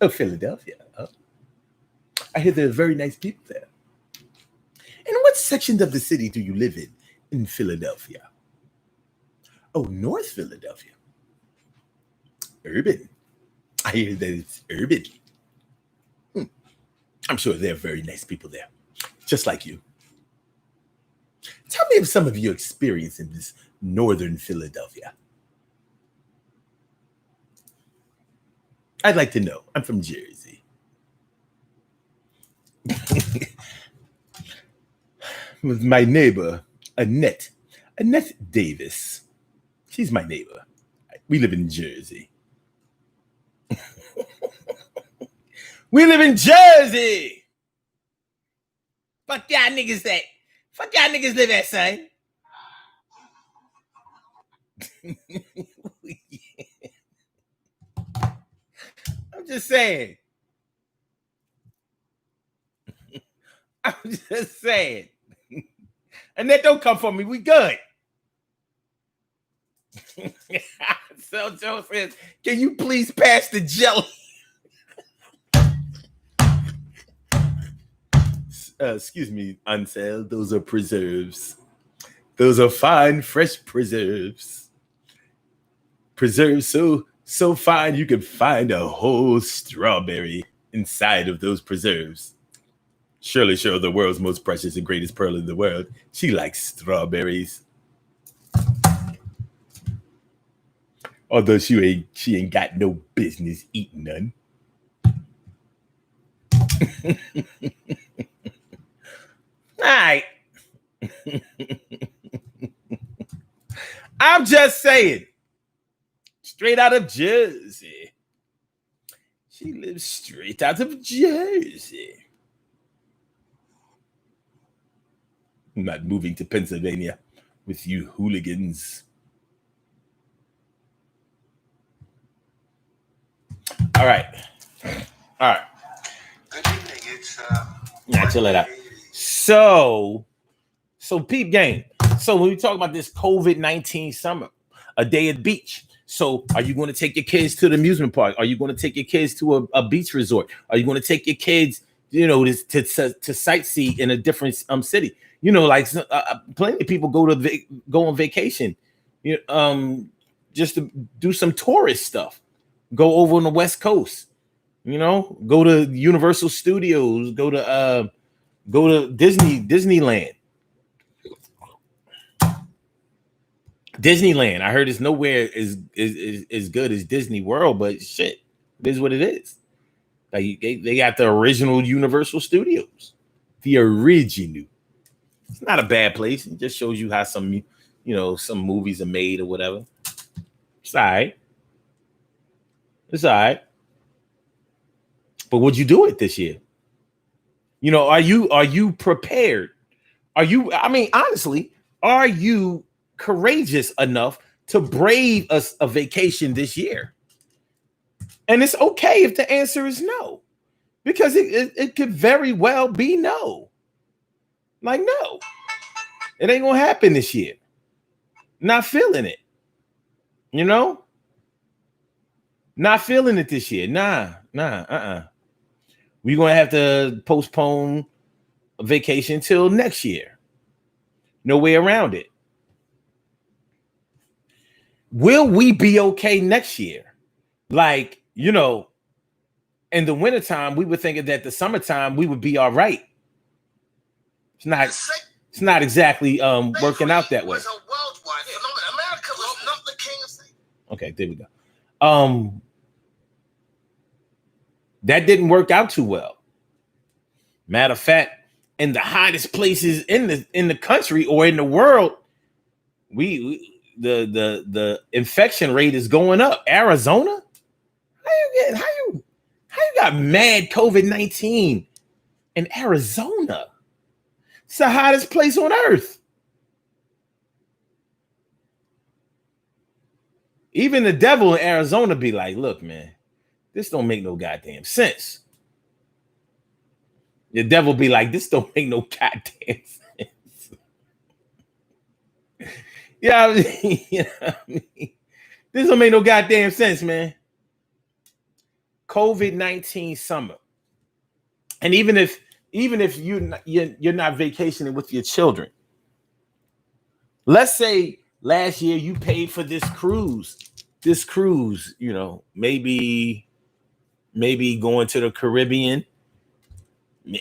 Oh, Philadelphia. Oh. I hear there are very nice people there. And what section of the city do you live in Philadelphia? Oh, North Philadelphia. Urban. I hear that it's urban. I'm sure there are very nice people there, just like you. Tell me of some of your experience in this northern Philadelphia. I'd like to know. I'm from Jersey. With my neighbor, Annette Davis. She's my neighbor. We live in Jersey. We live in Jersey. Fuck y'all niggas live at, son. I'm just saying. And that don't come from me. We good. So Joe says, can you please pass the jelly? Excuse me, Ansel. Those are preserves. Those are fine, fresh preserves. Preserves so fine you can find a whole strawberry inside of those preserves. Shirley Sure, the world's most precious and greatest pearl in the world. She likes strawberries. Although she ain't got no business eating none. All right. I'm just saying. Straight out of Jersey. She lives straight out of Jersey. I'm not moving to Pennsylvania with you hooligans. All right. Good evening. It's chill it out. So peep game. So when we talk about this COVID-19 summer, a day at the beach. So are you going to take your kids to the amusement park? Are you going to take your kids to a beach resort? Are you going to take your kids, to sightsee in a different city? Like plenty of people go on vacation, just to do some tourist stuff. Go over on the West Coast, go to Universal Studios, go to Disneyland. Disneyland. I heard it's nowhere as good as Disney World, but shit, it is what it is. Like they got the original Universal Studios, the original. It's not a bad place. It just shows you how some movies are made or whatever. It's all right. But would you do it this year? Are you prepared? Honestly, are you courageous enough to brave a vacation this year? And it's okay if the answer is no, because it could very well be no. Like, no, it ain't gonna happen this year. Not feeling it, not feeling it this year. Nah. We're gonna have to postpone a vacation till next year. No way around it. Will we be okay next year? Like, in the wintertime, we were thinking that the summertime we would be all right. It's not exactly working out that way. Okay, there we go. That didn't work out too well. Matter of fact, in the hottest places in the country or in the world, the infection rate is going up. Arizona, how you got mad COVID-19 in Arizona? It's the hottest place on earth. Even the devil in Arizona be like, look, man, this don't make no goddamn sense. The devil be like, this don't make no goddamn sense. You know what I mean? This don't make no goddamn sense, man. COVID-19 summer. And even if you're not vacationing with your children, let's say last year you paid for this cruise, you know, maybe going to the Caribbean,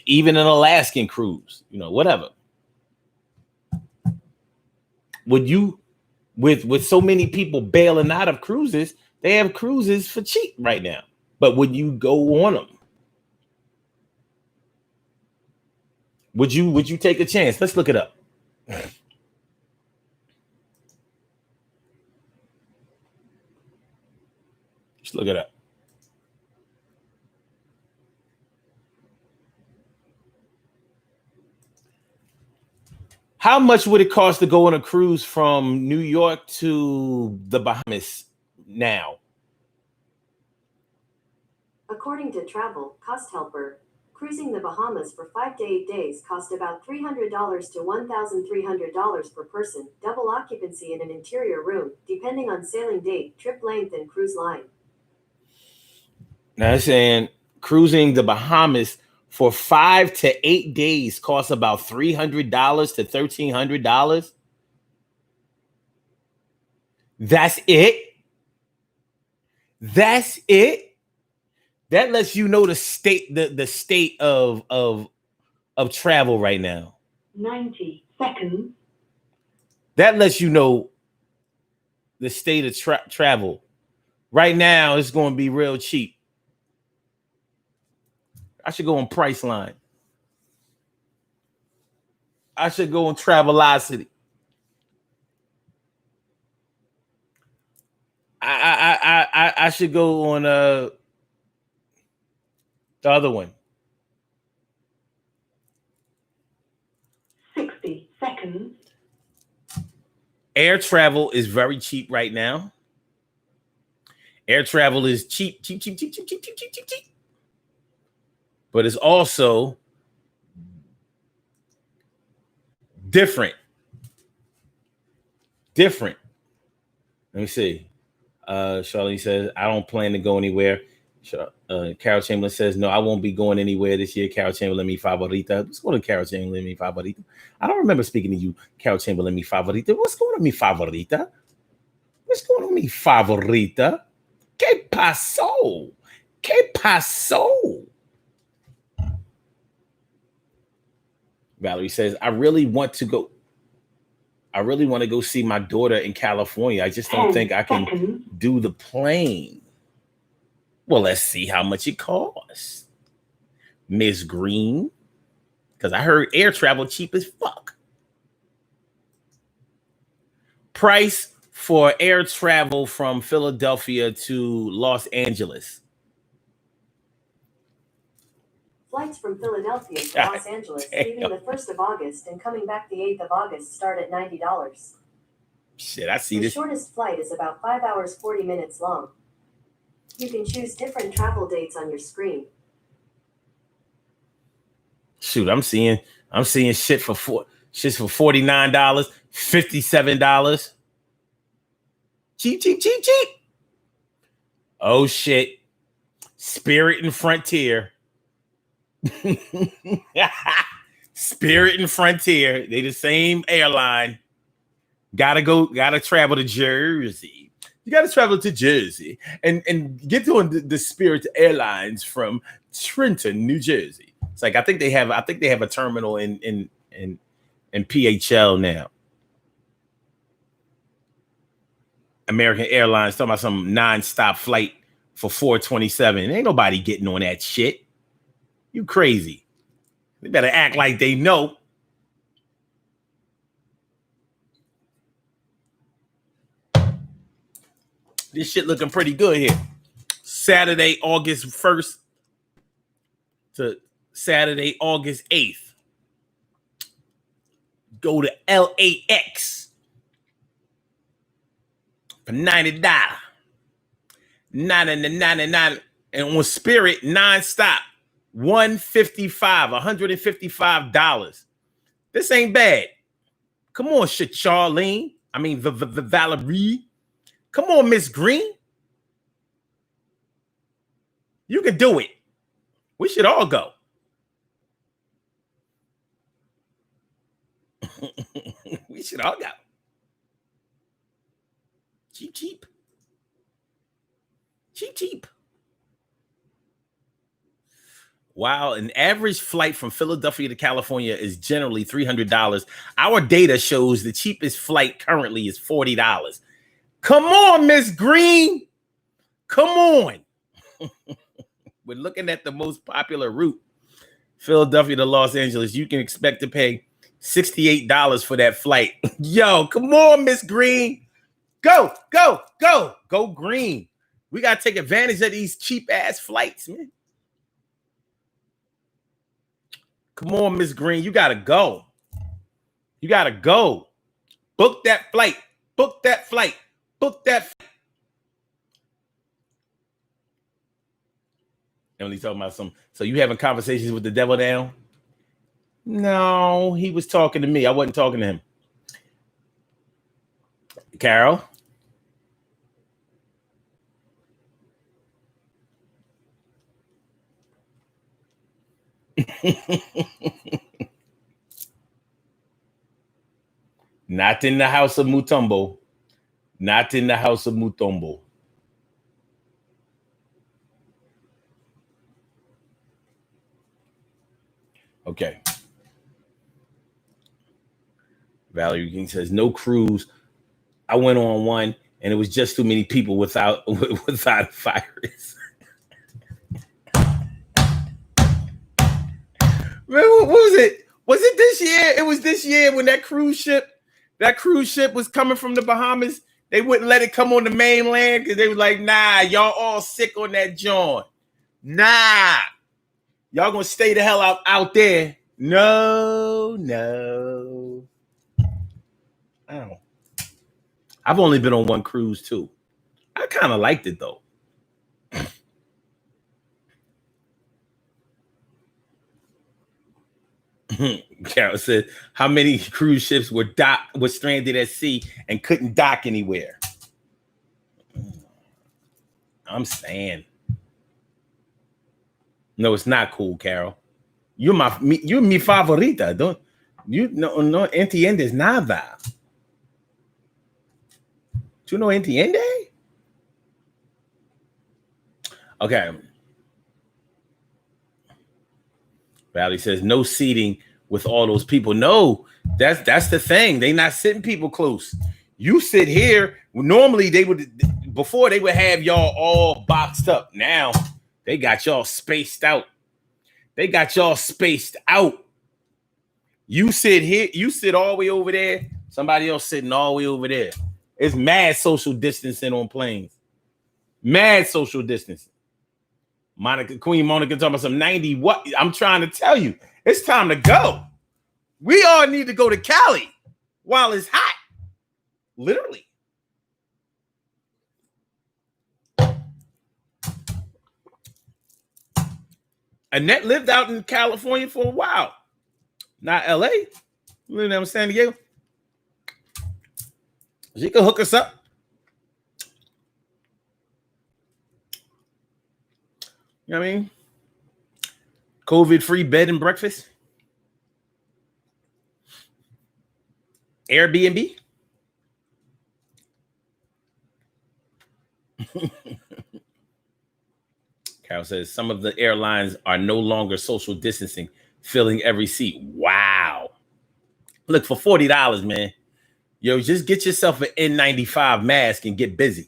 even an Alaskan cruise, you know, whatever. Would you, with so many people bailing out of cruises, they have cruises for cheap right now. But would you go on them? Would you take a chance? Let's look it up. Let's look it up. How much would it cost to go on a cruise from New York to the Bahamas now? According to Travel Cost Helper, cruising the Bahamas for 5 to 8 days cost about $300 to $1,300 per person, double occupancy in an interior room, depending on sailing date, trip length, and cruise line. Now they're saying cruising the Bahamas for 5 to 8 days costs about $300 to $1,300. That's it. That's it. That lets you know the state of travel right now. 90 seconds. That lets you know the state of travel. Right now, it's going to be real cheap. I should go on Priceline. I should go on Travelocity. I should go on the other one. 60 seconds. Air travel is very cheap right now. Air travel is cheap. But it's also different. Let me see. Charlene says, I don't plan to go anywhere. Carol Chamberlain says, no, I won't be going anywhere this year. Carol Chamberlain, mi favorita. What's going on, Carol Chamberlain, mi favorita? I don't remember speaking to you, Carol Chamberlain, mi favorita. What's going on, mi favorita? What's going on, mi favorita? ¿Qué pasó? ¿Qué pasó? Valerie says, I really want to go see my daughter in California. I just don't think I can do the plane. Well, let's see how much it costs, Miss Green. Because I heard air travel cheap as fuck. Price for air travel from Philadelphia to Los Angeles. Flights from Philadelphia to Los Angeles, leaving the 1st of August and coming back the 8th of August, start at $90. Shit, I see the this. The shortest flight is about 5 hours, 40 minutes long. You can choose different travel dates on your screen. Shoot, I'm seeing shit for $49, $57. Cheap. Oh shit. Spirit and Frontier. Spirit and Frontier, they the same airline. Gotta travel to Jersey. You gotta travel to Jersey and get on the Spirit Airlines from Trenton, New Jersey. It's like I think they have a terminal in and PHL now. American Airlines talking about some non-stop flight for 427. Ain't nobody getting on that shit. You crazy. They better act like they know. This shit looking pretty good here. Saturday, August 1st to Saturday, August 8th. Go to LAX for $90. $99. And on Spirit, non-stop, $155. This ain't bad. Come on, Charlene. I mean, the Valerie. Come on, Miss Green. You can do it. We should all go. We should all go. Cheap, cheap. Cheap, cheap. Wow, an average flight from Philadelphia to California is generally $300. Our data shows the cheapest flight currently is $40. Come on, Miss Green. Come on. We're looking at the most popular route, Philadelphia to Los Angeles. You can expect to pay $68 for that flight. Yo, come on, Miss Green. Go, go, go. Go green. We got to take advantage of these cheap-ass flights, man. Come on, Miss Green. You got to go. You got to go. Book that flight. Book that flight. Book that flight. Emily talking about some. So you having conversations with the devil now? No, he was talking to me. I wasn't talking to him. Carol? Not in the house of Mutombo. Not in the house of Mutombo. Okay. Valerie King says, no cruise. I went on one and it was just too many people without virus. What was it? Was it this year? It was this year when that cruise ship was coming from the Bahamas. They wouldn't let it come on the mainland because they were like, nah, y'all all sick on that joint. Nah. Y'all gonna stay the hell out there. No. I don't know. I've only been on one cruise too. I kind of liked it though. Carol said, how many cruise ships were stranded at sea and couldn't dock anywhere? I'm saying. No, it's not cool, Carol. You're mi favorita. Don't you no entiendes nada. ¿Tú no entiendes? Okay. Valley says no seating with all those people. No, that's the thing. They not sitting people close. You sit here. Normally they would have y'all all boxed up. Now they got y'all spaced out. You sit here, you sit all the way over there. Somebody else sitting all the way over there. It's mad social distancing on planes. Mad social distancing. Queen Monica talking about some 90 what? I'm trying to tell you, it's time to go. We all need to go to Cali while it's hot. Literally. Annette lived out in California for a while. Not LA. Living in San Diego. She can hook us up. You know what I mean? COVID-free bed and breakfast. Airbnb. Carol says some of the airlines are no longer social distancing, filling every seat. Wow. Look, for $40, man. Yo, just get yourself an N95 mask and get busy.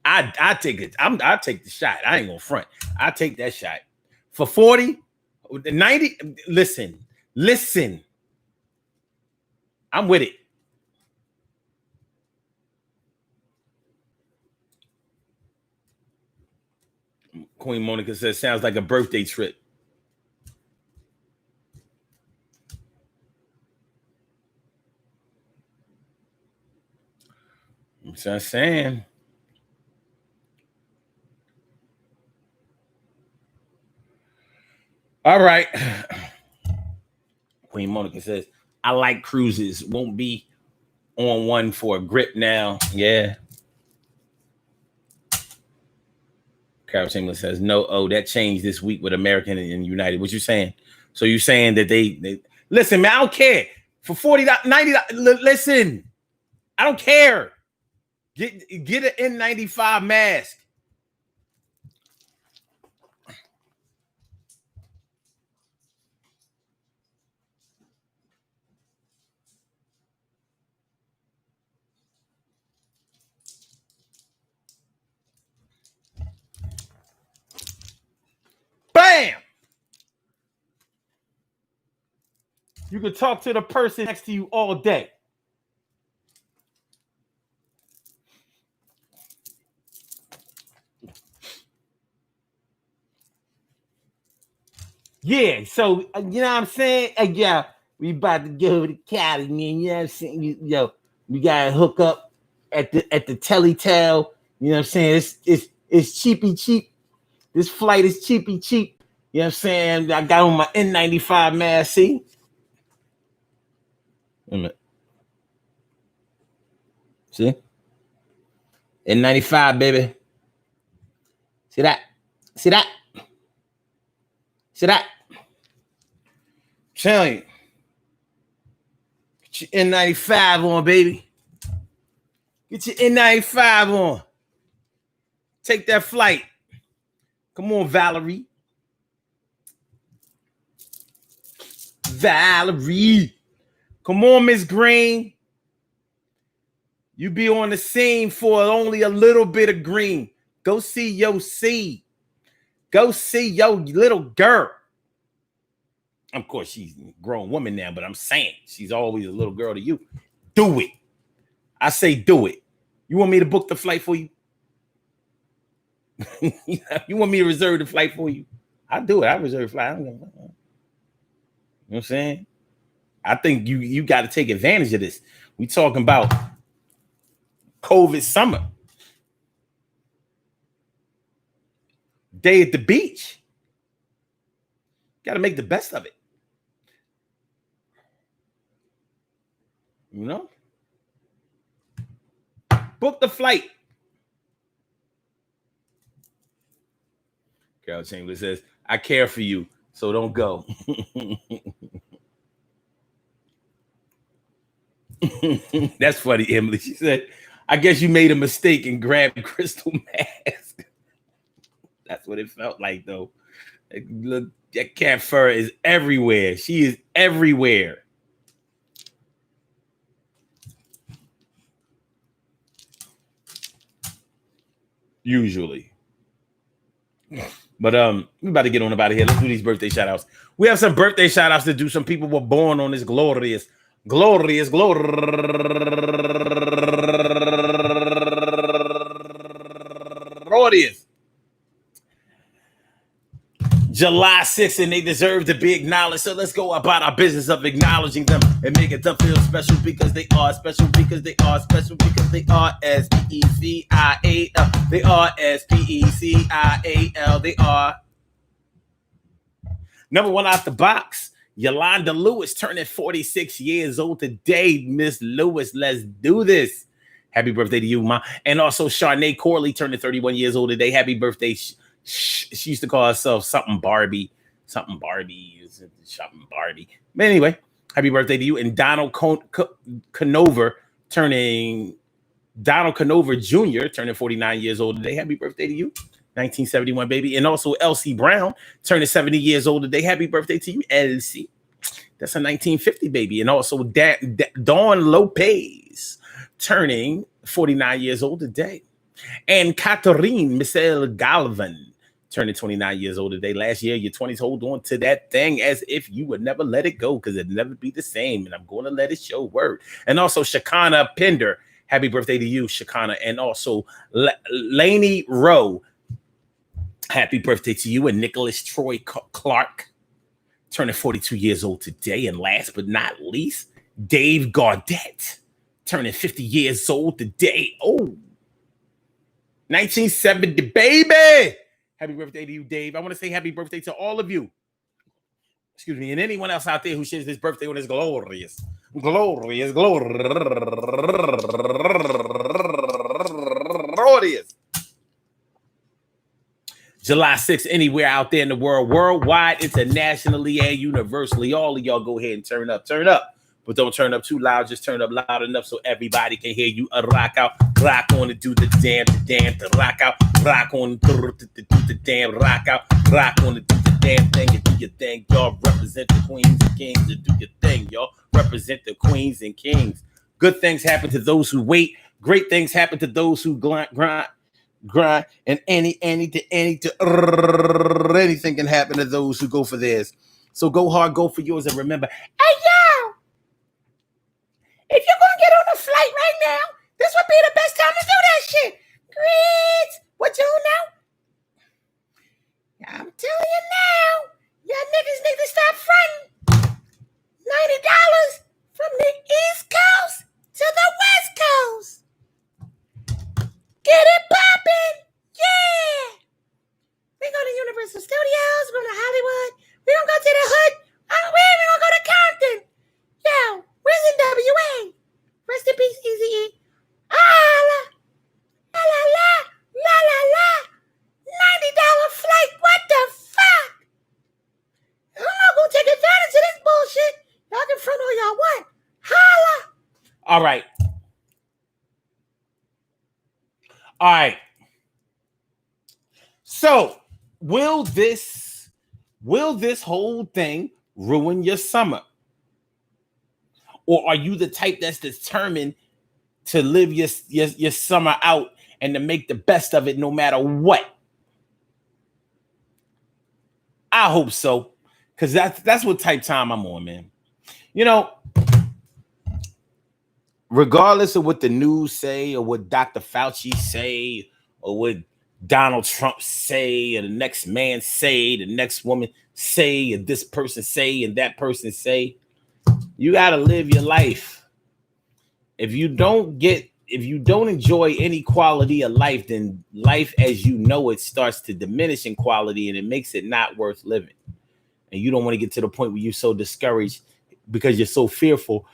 I take it. I take the shot. I ain't gonna front. I take that shot. For 40, 90. Listen. I'm with it. Queen Monica says, sounds like a birthday trip. That's what I'm saying. All right. Queen Monica says, I like cruises. Won't be on one for a grip now. Yeah. Carol Chamberlain says, no, that changed this week with American and United. What you saying? So you saying that they listen, man, I don't care. For $40, $90, listen, I don't care. Get an N95 mask. Bam! You can talk to the person next to you all day. Yeah, so you know what I'm saying? Yeah, we about to go to Cali, man. You know what I'm saying? We gotta hook up at the Teletail. You know what I'm saying? It's cheapy cheap. This flight is cheapy cheap. You know what I'm saying? I got on my N95 mask. See? Wait a minute. See? N95, baby. See that? See that? See that? Telling you. Get your N95 on, baby. Get your N95 on. Take that flight. Come on, Valerie. Valerie. Come on, Miss Green. You be on the scene for only a little bit of green. Go see your seed. Go see your little girl. Of course, she's a grown woman now, but I'm saying she's always a little girl to you. Do it. I say do it. You want me to book the flight for you? You want me to reserve the flight for you? I'll do it. I'll reserve the flight. You know what I'm saying? I think you got to take advantage of this. We talking about COVID summer. Day at the beach. Got to make the best of it. You know? Book the flight. Carol Chamberlain says, I care for you, so don't go. That's funny, Emily. She said, I guess you made a mistake and grabbed Crystal mask. That's what it felt like, though. Look, that cat fur is everywhere. She is everywhere. Usually. But we about to get on about it here. Let's do these birthday shout outs. We have some birthday shout outs to do. Some people were born on this glorious July 6th, and they deserve to be acknowledged. So let's go about our business of acknowledging them and making them feel special because they are special, because they are special, because they are S-P-E-C-I-A-L. They are S-P-E-C-I-A-L. They are number one out the box. Yolanda Lewis turning 46 years old today. Miss Lewis, let's do this. Happy birthday to you, Ma. And also Charnay Corley turning 31 years old today. Happy birthday. She used to call herself something Barbie. But anyway, happy birthday to you. And Donald Conover Jr. turning 49 years old today. Happy birthday to you. 1971 baby. And also Elsie Brown turning 70 years old today. Happy birthday to you, Elsie. That's a 1950 baby. And also Dawn Lopez turning 49 years old today. And Catherine Michelle Galvin turning 29 years old today. Last year, your 20s, hold on to that thing as if you would never let it go, because it'd never be the same. And I'm going to let it show word. And also Shakana Pender. Happy birthday to you, Shakana. And also Lainey Rowe. Happy birthday to you. And Nicholas Troy Clark turning 42 years old today. And last but not least, Dave Gaudette turning 50 years old today. Oh, 1970, baby. Happy birthday to you, Dave. I want to say happy birthday to all of you. Excuse me. And anyone else out there who shares this birthday on this glorious July 6th, anywhere out there in the world, worldwide, internationally, and universally. All of y'all go ahead and turn up. But don't turn up too loud. Just turn up loud enough so everybody can hear you. Rock out, rock on to do the damn, to rock out, rock on to do the damn, rock out, rock on to do the damn thing and do your thing. Y'all represent the queens and kings and do your thing, y'all. Represent the queens and kings. Good things happen to those who wait. Great things happen to those who grind. And anything can happen to those who go for theirs. So go hard, go for yours, and remember, hey, yo! If you're going to get on a flight right now, this would be the best time to do that shit. Great. What you know? I'm telling you now, y'all niggas need to stop fronting. $90 from the East Coast to the West Coast. Get it poppin'. Yeah. We go to Universal Studios. We're going to Hollywood. We're going to go to the hood. We're even going to go to Compton. Yo. Where's NWA? Rest in peace, Eazy-E. La la la la la la. $90 flight. What the fuck? I'm not gonna take advantage of this bullshit. Y'all can front all y'all want. Holla. All right. So, will this whole thing ruin your summer? Or are you the type that's determined to live your summer out and to make the best of it no matter what? I hope so, because that's what type time I'm on, man. You know, regardless of what the news say or what Dr. Fauci say or what Donald Trump say or the next man say, the next woman say, or this person say and that person say, you got to live your life. If you don't enjoy any quality of life, then life as you know it starts to diminish in quality and it makes it not worth living. And you don't want to get to the point where you're so discouraged because you're so fearful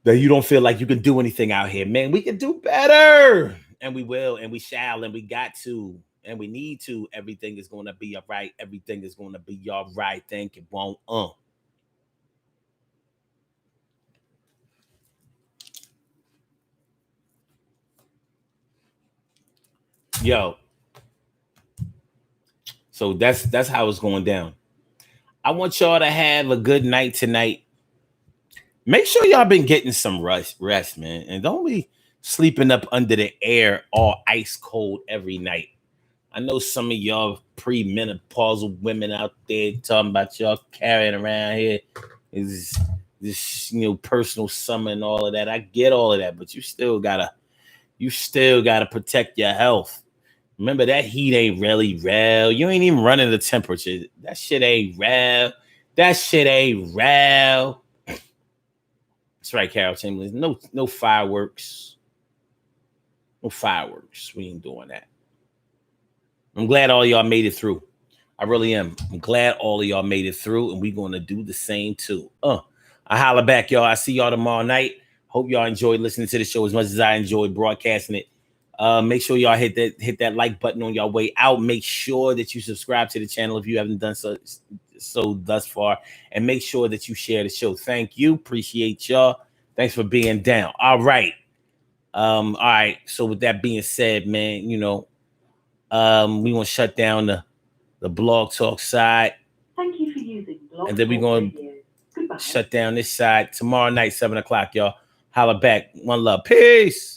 that you don't feel like you can do anything out here. Man, we can do better. And we will, and we shall, and we got to, and we need to. Everything is going to be all right. Everything is going to be all right. Think it won't. Yo. So that's how it's going down. I want y'all to have a good night tonight. Make sure y'all been getting some rest, man. And don't be sleeping up under the air all ice cold every night. I know some of y'all premenopausal women out there talking about y'all carrying around here is this, personal summer and all of that. I get all of that, but you still gotta protect your health. Remember, that heat ain't really real. You ain't even running the temperature. That shit ain't real. That's right, Carol Chamberlain. No fireworks. No fireworks. We ain't doing that. I'm glad all of y'all made it through. I really am. I'm glad all of y'all made it through, and we're going to do the same too. I holla back, y'all. I see y'all tomorrow night. Hope y'all enjoyed listening to the show as much as I enjoyed broadcasting it. Make sure y'all hit that like button on your way out. Make sure that you subscribe to the channel if you haven't done so thus far, and make sure that you share the show. Thank you. Appreciate y'all. Thanks for being down. All right. All right. So with that being said, man, we want to shut down the Blog Talk side. Thank you for using Blog And then we're Talk going Radio. ahead. Shut down this side tomorrow night, 7 o'clock, y'all. Holla back. One love. Peace.